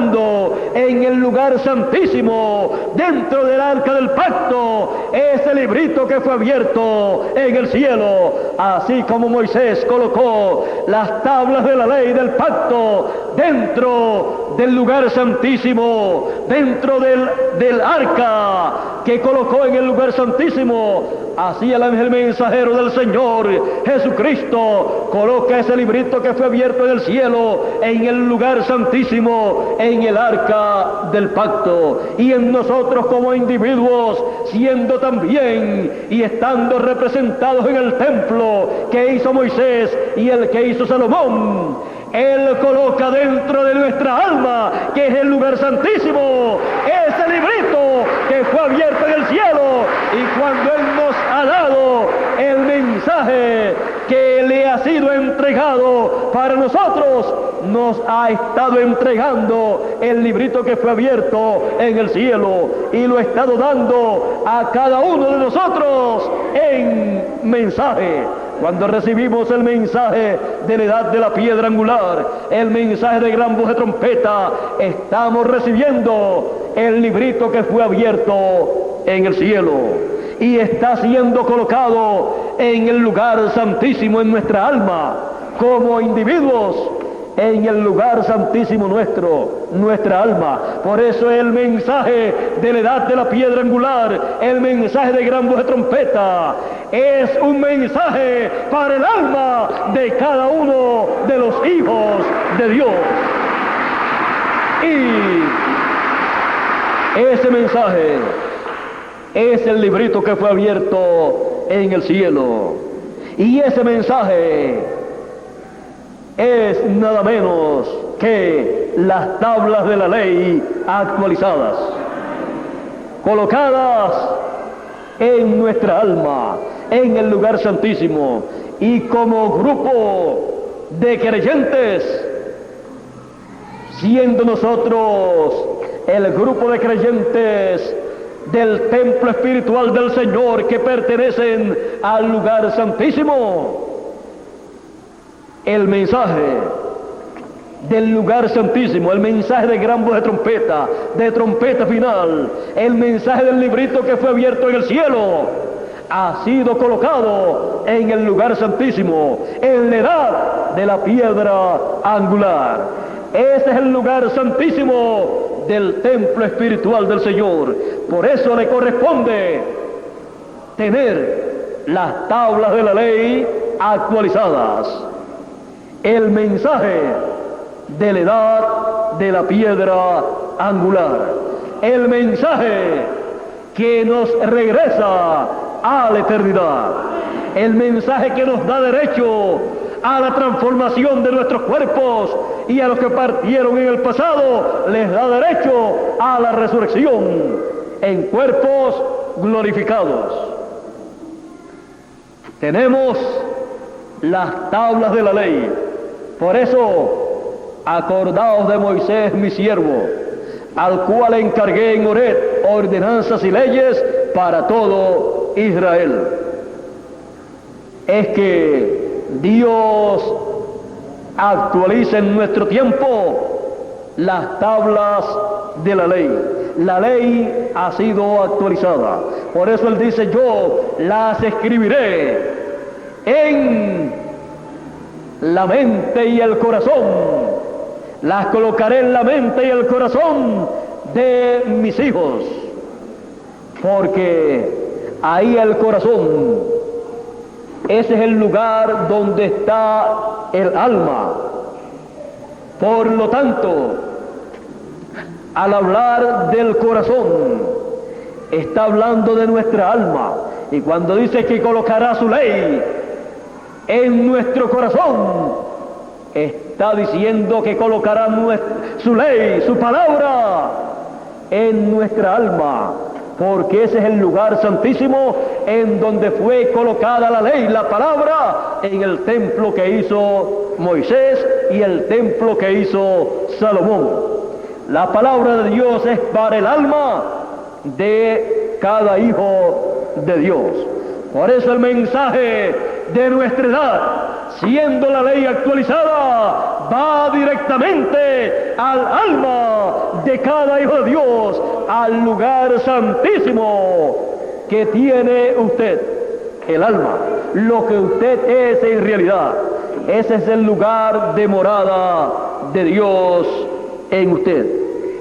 en el lugar santísimo, dentro del arca del pacto, ese librito que fue abierto en el cielo, así como Moisés colocó las tablas de la ley del pacto dentro del lugar santísimo, dentro del arca que colocó en el lugar santísimo. Así el ángel mensajero del Señor Jesucristo coloca ese librito que fue abierto en el cielo, en el lugar santísimo, en el arca del pacto. Y en nosotros como individuos, siendo también y estando representados en el templo que hizo Moisés y el que hizo Salomón, Él coloca dentro de nuestra alma, que es el lugar santísimo, ese librito que fue abierto en el cielo. Y cuando Él nos ha dado el mensaje que le ha sido entregado para nosotros, nos ha estado entregando el librito que fue abierto en el cielo, y lo ha estado dando a cada uno de nosotros en mensaje. Cuando recibimos el mensaje de la edad de la piedra angular, el mensaje de gran voz de trompeta, estamos recibiendo el librito que fue abierto en el cielo y está siendo colocado en el lugar santísimo en nuestra alma, como individuos, en el lugar santísimo nuestra alma. Por eso el mensaje de la edad de la piedra angular, el mensaje de gran voz de trompeta, es un mensaje para el alma de cada uno de los hijos de Dios. Y ese mensaje es el librito que fue abierto en el cielo. Y ese mensaje es nada menos que las tablas de la ley actualizadas, colocadas en nuestra alma, en el lugar santísimo. Y como grupo de creyentes, siendo nosotros el grupo de creyentes del templo espiritual del Señor, que pertenecen al lugar santísimo, el mensaje del lugar santísimo, el mensaje de gran voz de trompeta final, el mensaje del librito que fue abierto en el cielo, ha sido colocado en el lugar santísimo, en la edad de la piedra angular. Ese es el lugar santísimo del templo espiritual del Señor. Por eso le corresponde tener las tablas de la ley actualizadas, el mensaje de la edad de la piedra angular, el mensaje que nos regresa a la eternidad, el mensaje que nos da derecho a la transformación de nuestros cuerpos, y a los que partieron en el pasado les da derecho a la resurrección en cuerpos glorificados. Tenemos las tablas de la ley. Por eso, acordaos de Moisés mi siervo, al cual encargué en Horeb ordenanzas y leyes para todo Israel. Es que Dios actualiza en nuestro tiempo las tablas de la ley. La ley ha sido actualizada. Por eso Él dice: yo las escribiré en la mente y el corazón, las colocaré en la mente y el corazón de mis hijos, porque ahí el corazón, ese es el lugar donde está el alma. Por lo tanto, al hablar del corazón, está hablando de nuestra alma. Y cuando dice que colocará su ley en nuestro corazón, está está diciendo que colocará su ley, su palabra en nuestra alma, porque ese es el lugar santísimo en donde fue colocada la ley, la palabra, en el templo que hizo Moisés y el templo que hizo Salomón. La palabra de Dios es para el alma de cada hijo de Dios. Por eso el mensaje de nuestra edad, siendo la ley actualizada, va directamente al alma de cada hijo de Dios, al lugar santísimo que tiene usted, el alma, lo que usted es en realidad. Ese es el lugar de morada de Dios en usted.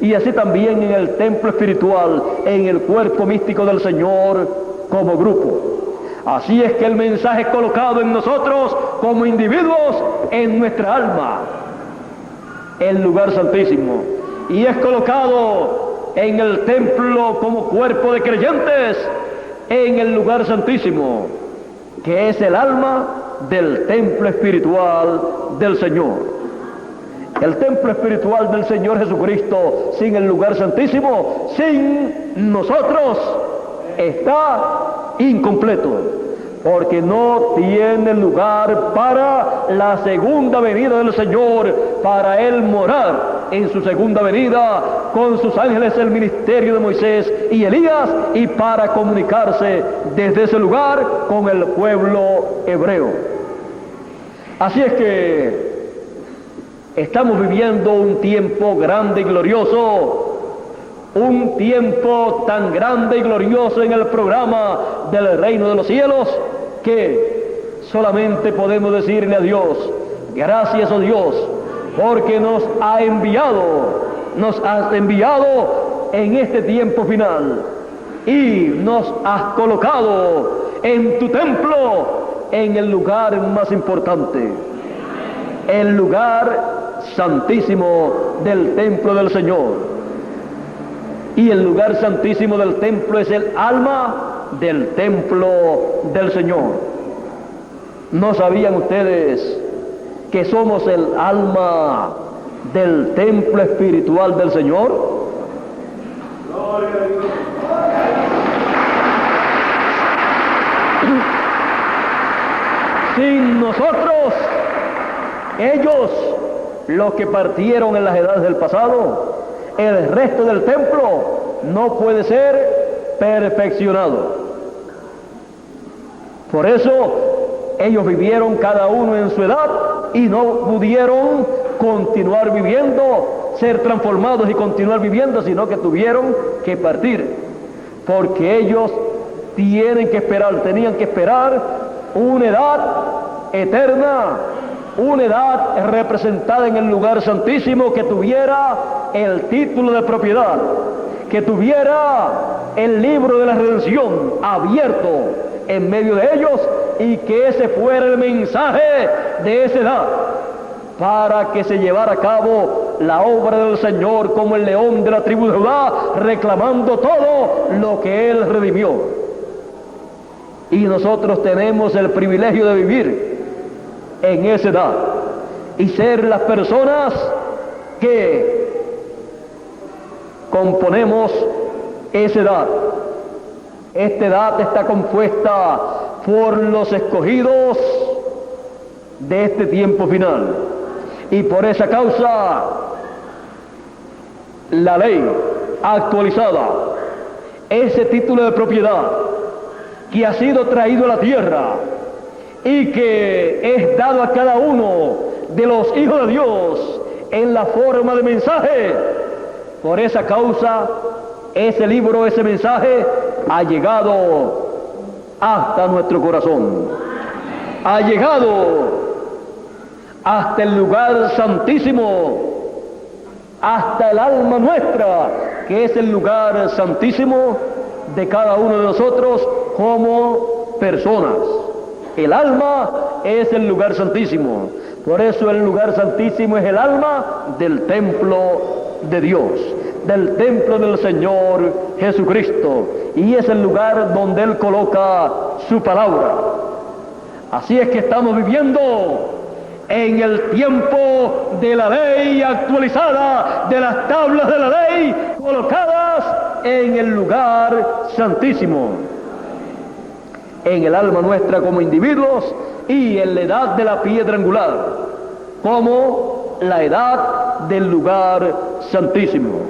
Y así también en el templo espiritual, en el cuerpo místico del Señor como grupo. Así es que el mensaje es colocado en nosotros como individuos, en nuestra alma, el lugar santísimo. Y es colocado en el templo como cuerpo de creyentes, en el lugar santísimo, que es el alma del templo espiritual del Señor. El templo espiritual del Señor Jesucristo, sin el lugar santísimo, sin nosotros, está incompleto, porque no tiene lugar para la segunda venida del Señor, para Él morar en su segunda venida con sus ángeles, el ministerio de Moisés y Elías, y para comunicarse desde ese lugar con el pueblo hebreo. Así es que estamos viviendo un tiempo grande y glorioso, un tiempo tan grande y glorioso en el programa del reino de los cielos, que solamente podemos decirle a Dios, gracias a Dios, porque nos has enviado en este tiempo final, y nos has colocado en tu templo, en el lugar más importante, el lugar santísimo del templo del Señor. Y el lugar santísimo del templo es el alma del templo del Señor. ¿No sabían ustedes que somos el alma del templo espiritual del Señor? ¡Gloria a Dios! Sin nosotros, ellos, los que partieron en las edades del pasado, el resto del templo no puede ser perfeccionado. Por eso ellos vivieron cada uno en su edad y no pudieron continuar viviendo, ser transformados y continuar viviendo, sino que tuvieron que partir, porque ellos tenían que esperar una edad eterna, una edad representada en el lugar santísimo, que tuviera el título de propiedad, que tuviera el libro de la redención abierto en medio de ellos, y que ese fuera el mensaje de esa edad, para que se llevara a cabo la obra del Señor como el león de la tribu de Judá, reclamando todo lo que Él redimió. Y nosotros tenemos el privilegio de vivir en esa edad y ser las personas que componemos esa edad. Esta edad está compuesta por los escogidos de este tiempo final, y por esa causa la ley actualizada, ese título de propiedad que ha sido traído a la tierra y que es dado a cada uno de los hijos de Dios en la forma de mensaje, por esa causa ese libro, ese mensaje ha llegado hasta nuestro corazón, ha llegado hasta el lugar santísimo, hasta el alma nuestra, que es el lugar santísimo de cada uno de nosotros como personas. El alma es el lugar santísimo, por eso el lugar santísimo es el alma del templo de Dios, del templo del Señor Jesucristo, y es el lugar donde Él coloca su palabra. Así es que estamos viviendo en el tiempo de la ley actualizada, de las tablas de la ley colocadas en el lugar santísimo, en el alma nuestra como individuos y en la edad de la piedra angular, como la edad del lugar santísimo.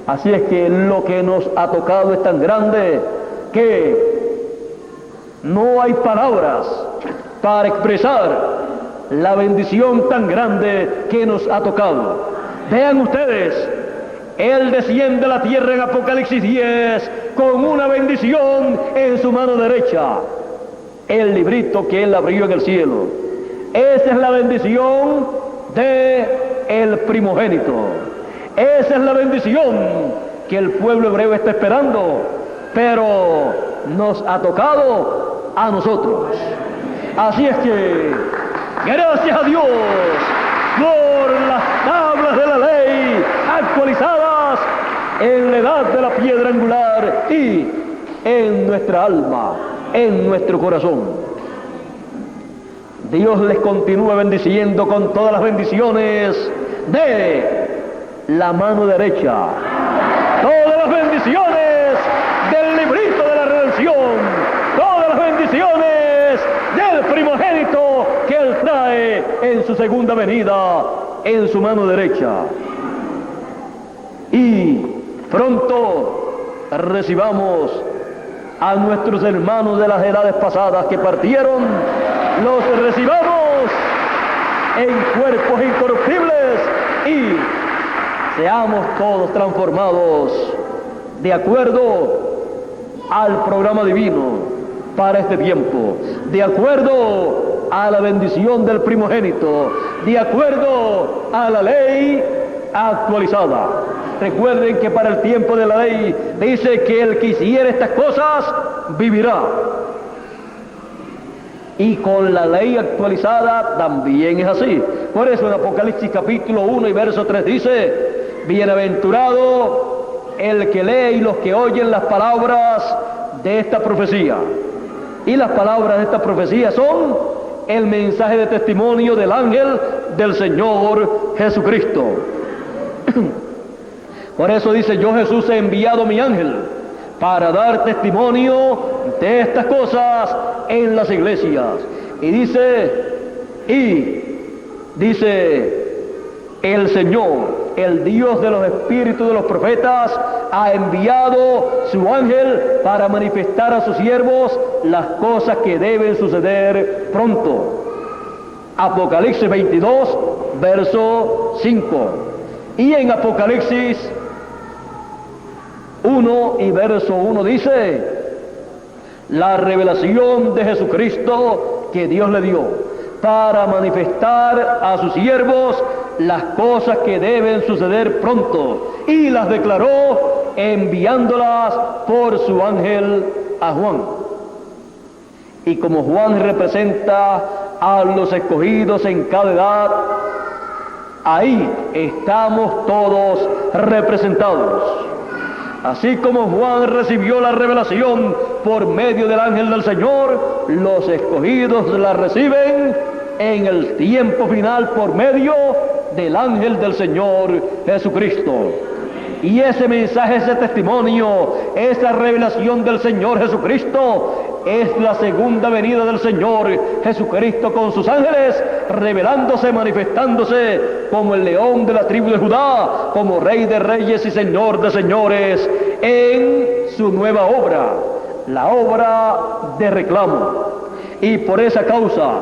Así es que lo que nos ha tocado es tan grande que no hay palabras para expresar la bendición tan grande que nos ha tocado. Vean ustedes, Él desciende a la tierra en Apocalipsis 10 con una bendición en su mano derecha, el librito que Él abrió en el cielo. Esa es la bendición de el primogénito. Esa es la bendición que el pueblo hebreo está esperando, pero nos ha tocado a nosotros. Así es que, gracias a Dios por las tablas de la ley actualizadas en la edad de la piedra angular y en nuestra alma, en nuestro corazón. Dios les continúa bendiciendo con todas las bendiciones de la mano derecha, todas las bendiciones del librito de la redención, todas las bendiciones del primogénito que Él trae en su segunda venida en su mano derecha. Y pronto recibamos a nuestros hermanos de las edades pasadas que partieron, los recibamos en cuerpos incorruptibles y seamos todos transformados de acuerdo al programa divino para este tiempo, de acuerdo a la bendición del primogénito, de acuerdo a la ley actualizada. Recuerden que para el tiempo de la ley dice que el que hiciera estas cosas vivirá. Y con la ley actualizada también es así. Por eso en Apocalipsis capítulo 1 y verso 3 dice: bienaventurado el que lee y los que oyen las palabras de esta profecía. Y las palabras de esta profecía son el mensaje de testimonio del ángel del Señor Jesucristo. Por eso dice: yo Jesús he enviado mi ángel para dar testimonio de estas cosas en las iglesias. Y dice el Señor, el Dios de los espíritus de los profetas, ha enviado su ángel para manifestar a sus siervos las cosas que deben suceder pronto. Apocalipsis 22, verso 5. Y en Apocalipsis 1 y verso 1 dice: la revelación de Jesucristo que Dios le dio para manifestar a sus siervos las cosas que deben suceder pronto, y las declaró enviándolas por su ángel a Juan. Y como Juan representa a los escogidos en cada edad, ahí estamos todos representados. Así como Juan recibió la revelación por medio del ángel del Señor, los escogidos la reciben en el tiempo final por medio del ángel del Señor Jesucristo. Y ese mensaje, ese testimonio, esa revelación del Señor Jesucristo es la segunda venida del Señor Jesucristo con sus ángeles, revelándose, manifestándose como el león de la tribu de Judá, como Rey de reyes y Señor de señores, en su nueva obra, la obra de reclamo. Y por esa causa,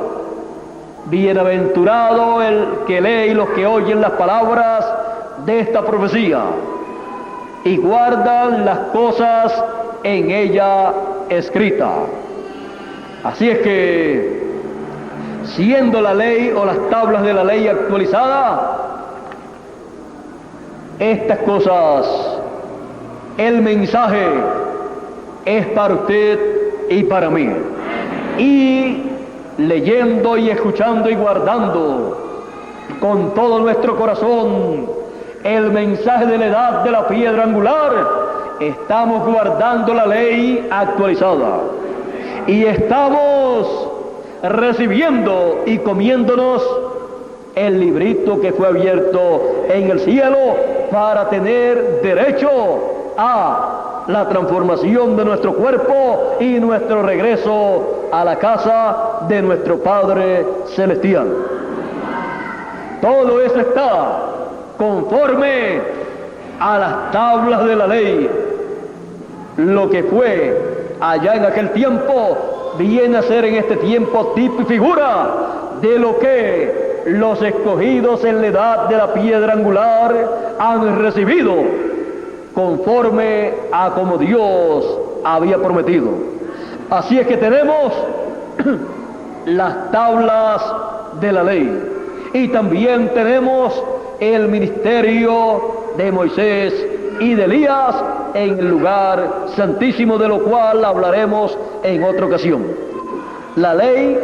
bienaventurado el que lee y los que oyen las palabras de esta profecía y guardan las cosas en ella escritas. Así es que, siendo la ley o las tablas de la ley actualizada, estas cosas, el mensaje es para usted y para mí. Y leyendo y escuchando y guardando con todo nuestro corazón el mensaje de la edad de la piedra angular, estamos guardando la ley actualizada y estamos recibiendo y comiéndonos el librito que fue abierto en el cielo para tener derecho a la transformación de nuestro cuerpo y nuestro regreso a la casa de nuestro Padre Celestial. Todo eso está conforme a las tablas de la ley. Lo que fue allá en aquel tiempo viene a ser en este tiempo tipo y figura de lo que los escogidos en la edad de la piedra angular han recibido conforme a como Dios había prometido. Así es que tenemos las tablas de la ley y también tenemos el ministerio de Moisés y de Elías en el lugar santísimo, de lo cual hablaremos en otra ocasión. La ley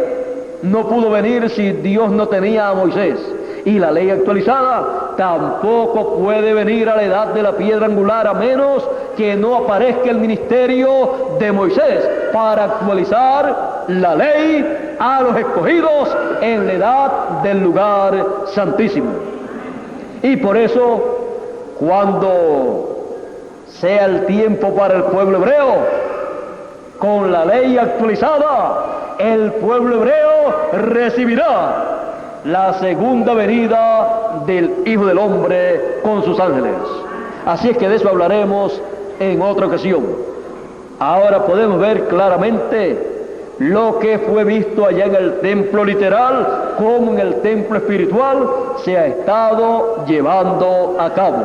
no pudo venir si Dios no tenía a Moisés, y la ley actualizada tampoco puede venir a la edad de la piedra angular a menos que no aparezca el ministerio de Moisés para actualizar la ley a los escogidos en la edad del lugar santísimo. Y por eso, cuando sea el tiempo para el pueblo hebreo, con la ley actualizada, el pueblo hebreo recibirá la segunda venida del Hijo del Hombre con sus ángeles. Así es que de eso hablaremos en otra ocasión. Ahora podemos ver claramente lo que fue visto allá en el templo literal, como en el templo espiritual se ha estado llevando a cabo,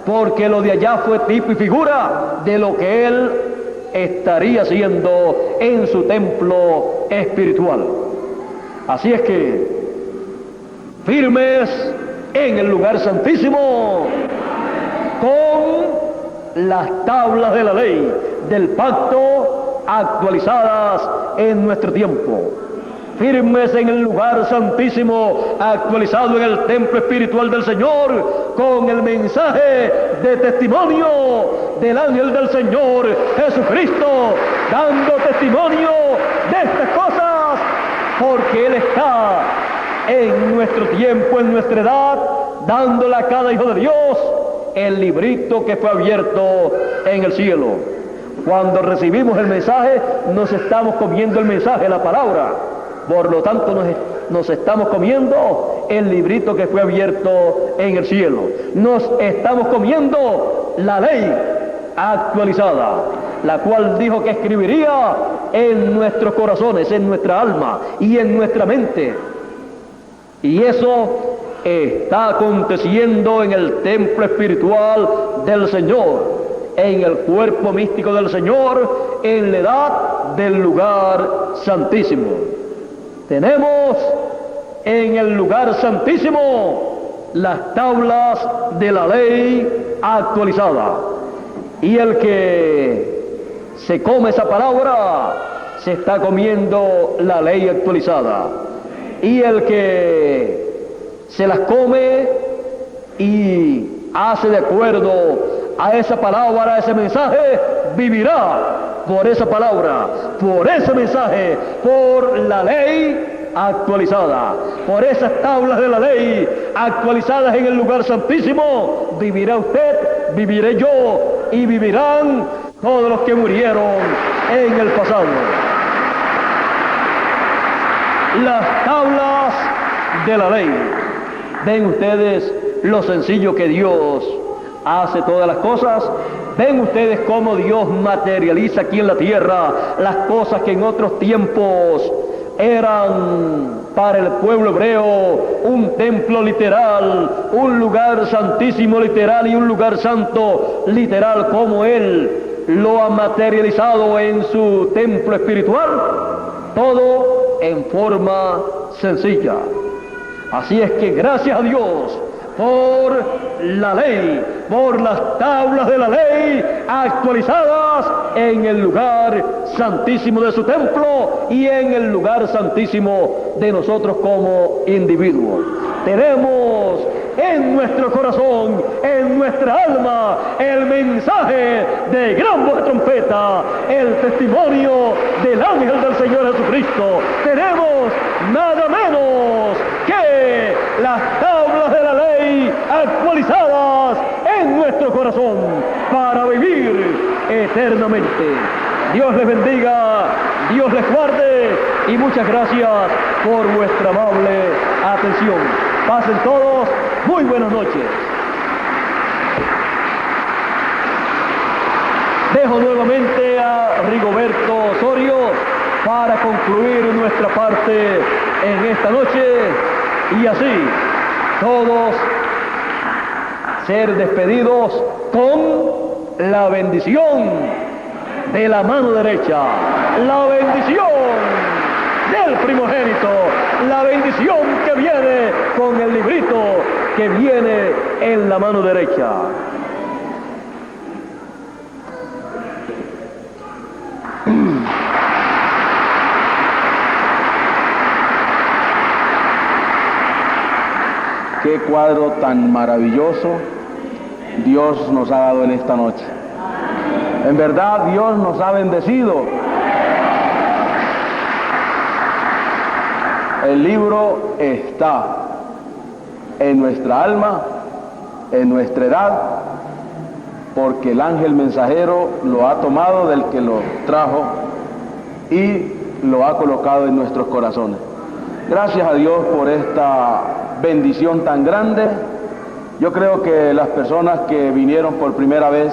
porque lo de allá fue tipo y figura de lo que Él estaría haciendo en su templo espiritual. Así es que, firmes en el lugar santísimo, con las tablas de la ley del pacto actualizadas en nuestro tiempo. Firmes en el lugar santísimo, actualizado en el templo espiritual del Señor, con el mensaje de testimonio del ángel del Señor Jesucristo, dando testimonio de estas cosas, porque Él está en nuestro tiempo, en nuestra edad, dándole a cada hijo de Dios el librito que fue abierto en el cielo. Cuando recibimos el mensaje, nos estamos comiendo el mensaje, la palabra. Por lo tanto, nos estamos comiendo el librito que fue abierto en el cielo. Nos estamos comiendo la ley actualizada, la cual dijo que escribiría en nuestros corazones, en nuestra alma y en nuestra mente. Y eso está aconteciendo en el templo espiritual del Señor, en el cuerpo místico del Señor, en la edad del lugar santísimo. Tenemos en el lugar santísimo las tablas de la ley actualizada. Y el que se come esa palabra, se está comiendo la ley actualizada. Y el que se las come y hace de acuerdo a esa palabra, a ese mensaje, vivirá por esa palabra, por ese mensaje, por la ley actualizada, por esas tablas de la ley actualizadas en el lugar santísimo. Vivirá usted, viviré yo, y vivirán todos los que murieron en el pasado. Las tablas de la ley. Ven ustedes lo sencillo que Dios hace todas las cosas. Ven ustedes cómo Dios materializa aquí en la tierra las cosas que en otros tiempos eran para el pueblo hebreo un templo literal, un lugar santísimo literal y un lugar santo literal, como Él lo ha materializado en su templo espiritual, todo en forma sencilla. Así es que gracias a Dios por la ley, por las tablas de la ley actualizadas en el lugar santísimo de su templo y en el lugar santísimo de nosotros como individuos. Tenemos en nuestro corazón, en nuestra alma, el mensaje de gran voz de trompeta, el testimonio del ángel del Señor Jesucristo. Tenemos nada menos que las tablas de la ley actualizadas en nuestro corazón para vivir eternamente. Dios les bendiga, Dios les guarde y muchas gracias por vuestra amable atención. Pasen todos muy buenas noches. Dejo nuevamente a Rigoberto Osorio para concluir nuestra parte en esta noche y así todos ser despedidos con la bendición de la mano derecha, la bendición del primogénito, la bendición que viene con el librito que viene en la mano derecha. Qué cuadro tan maravilloso Dios nos ha dado en esta noche. En verdad, Dios nos ha bendecido. El libro está en nuestra alma, en nuestra edad, porque el ángel mensajero lo ha tomado del que lo trajo y lo ha colocado en nuestros corazones. Gracias a Dios por esta bendición tan grande. Yo creo que las personas que vinieron por primera vez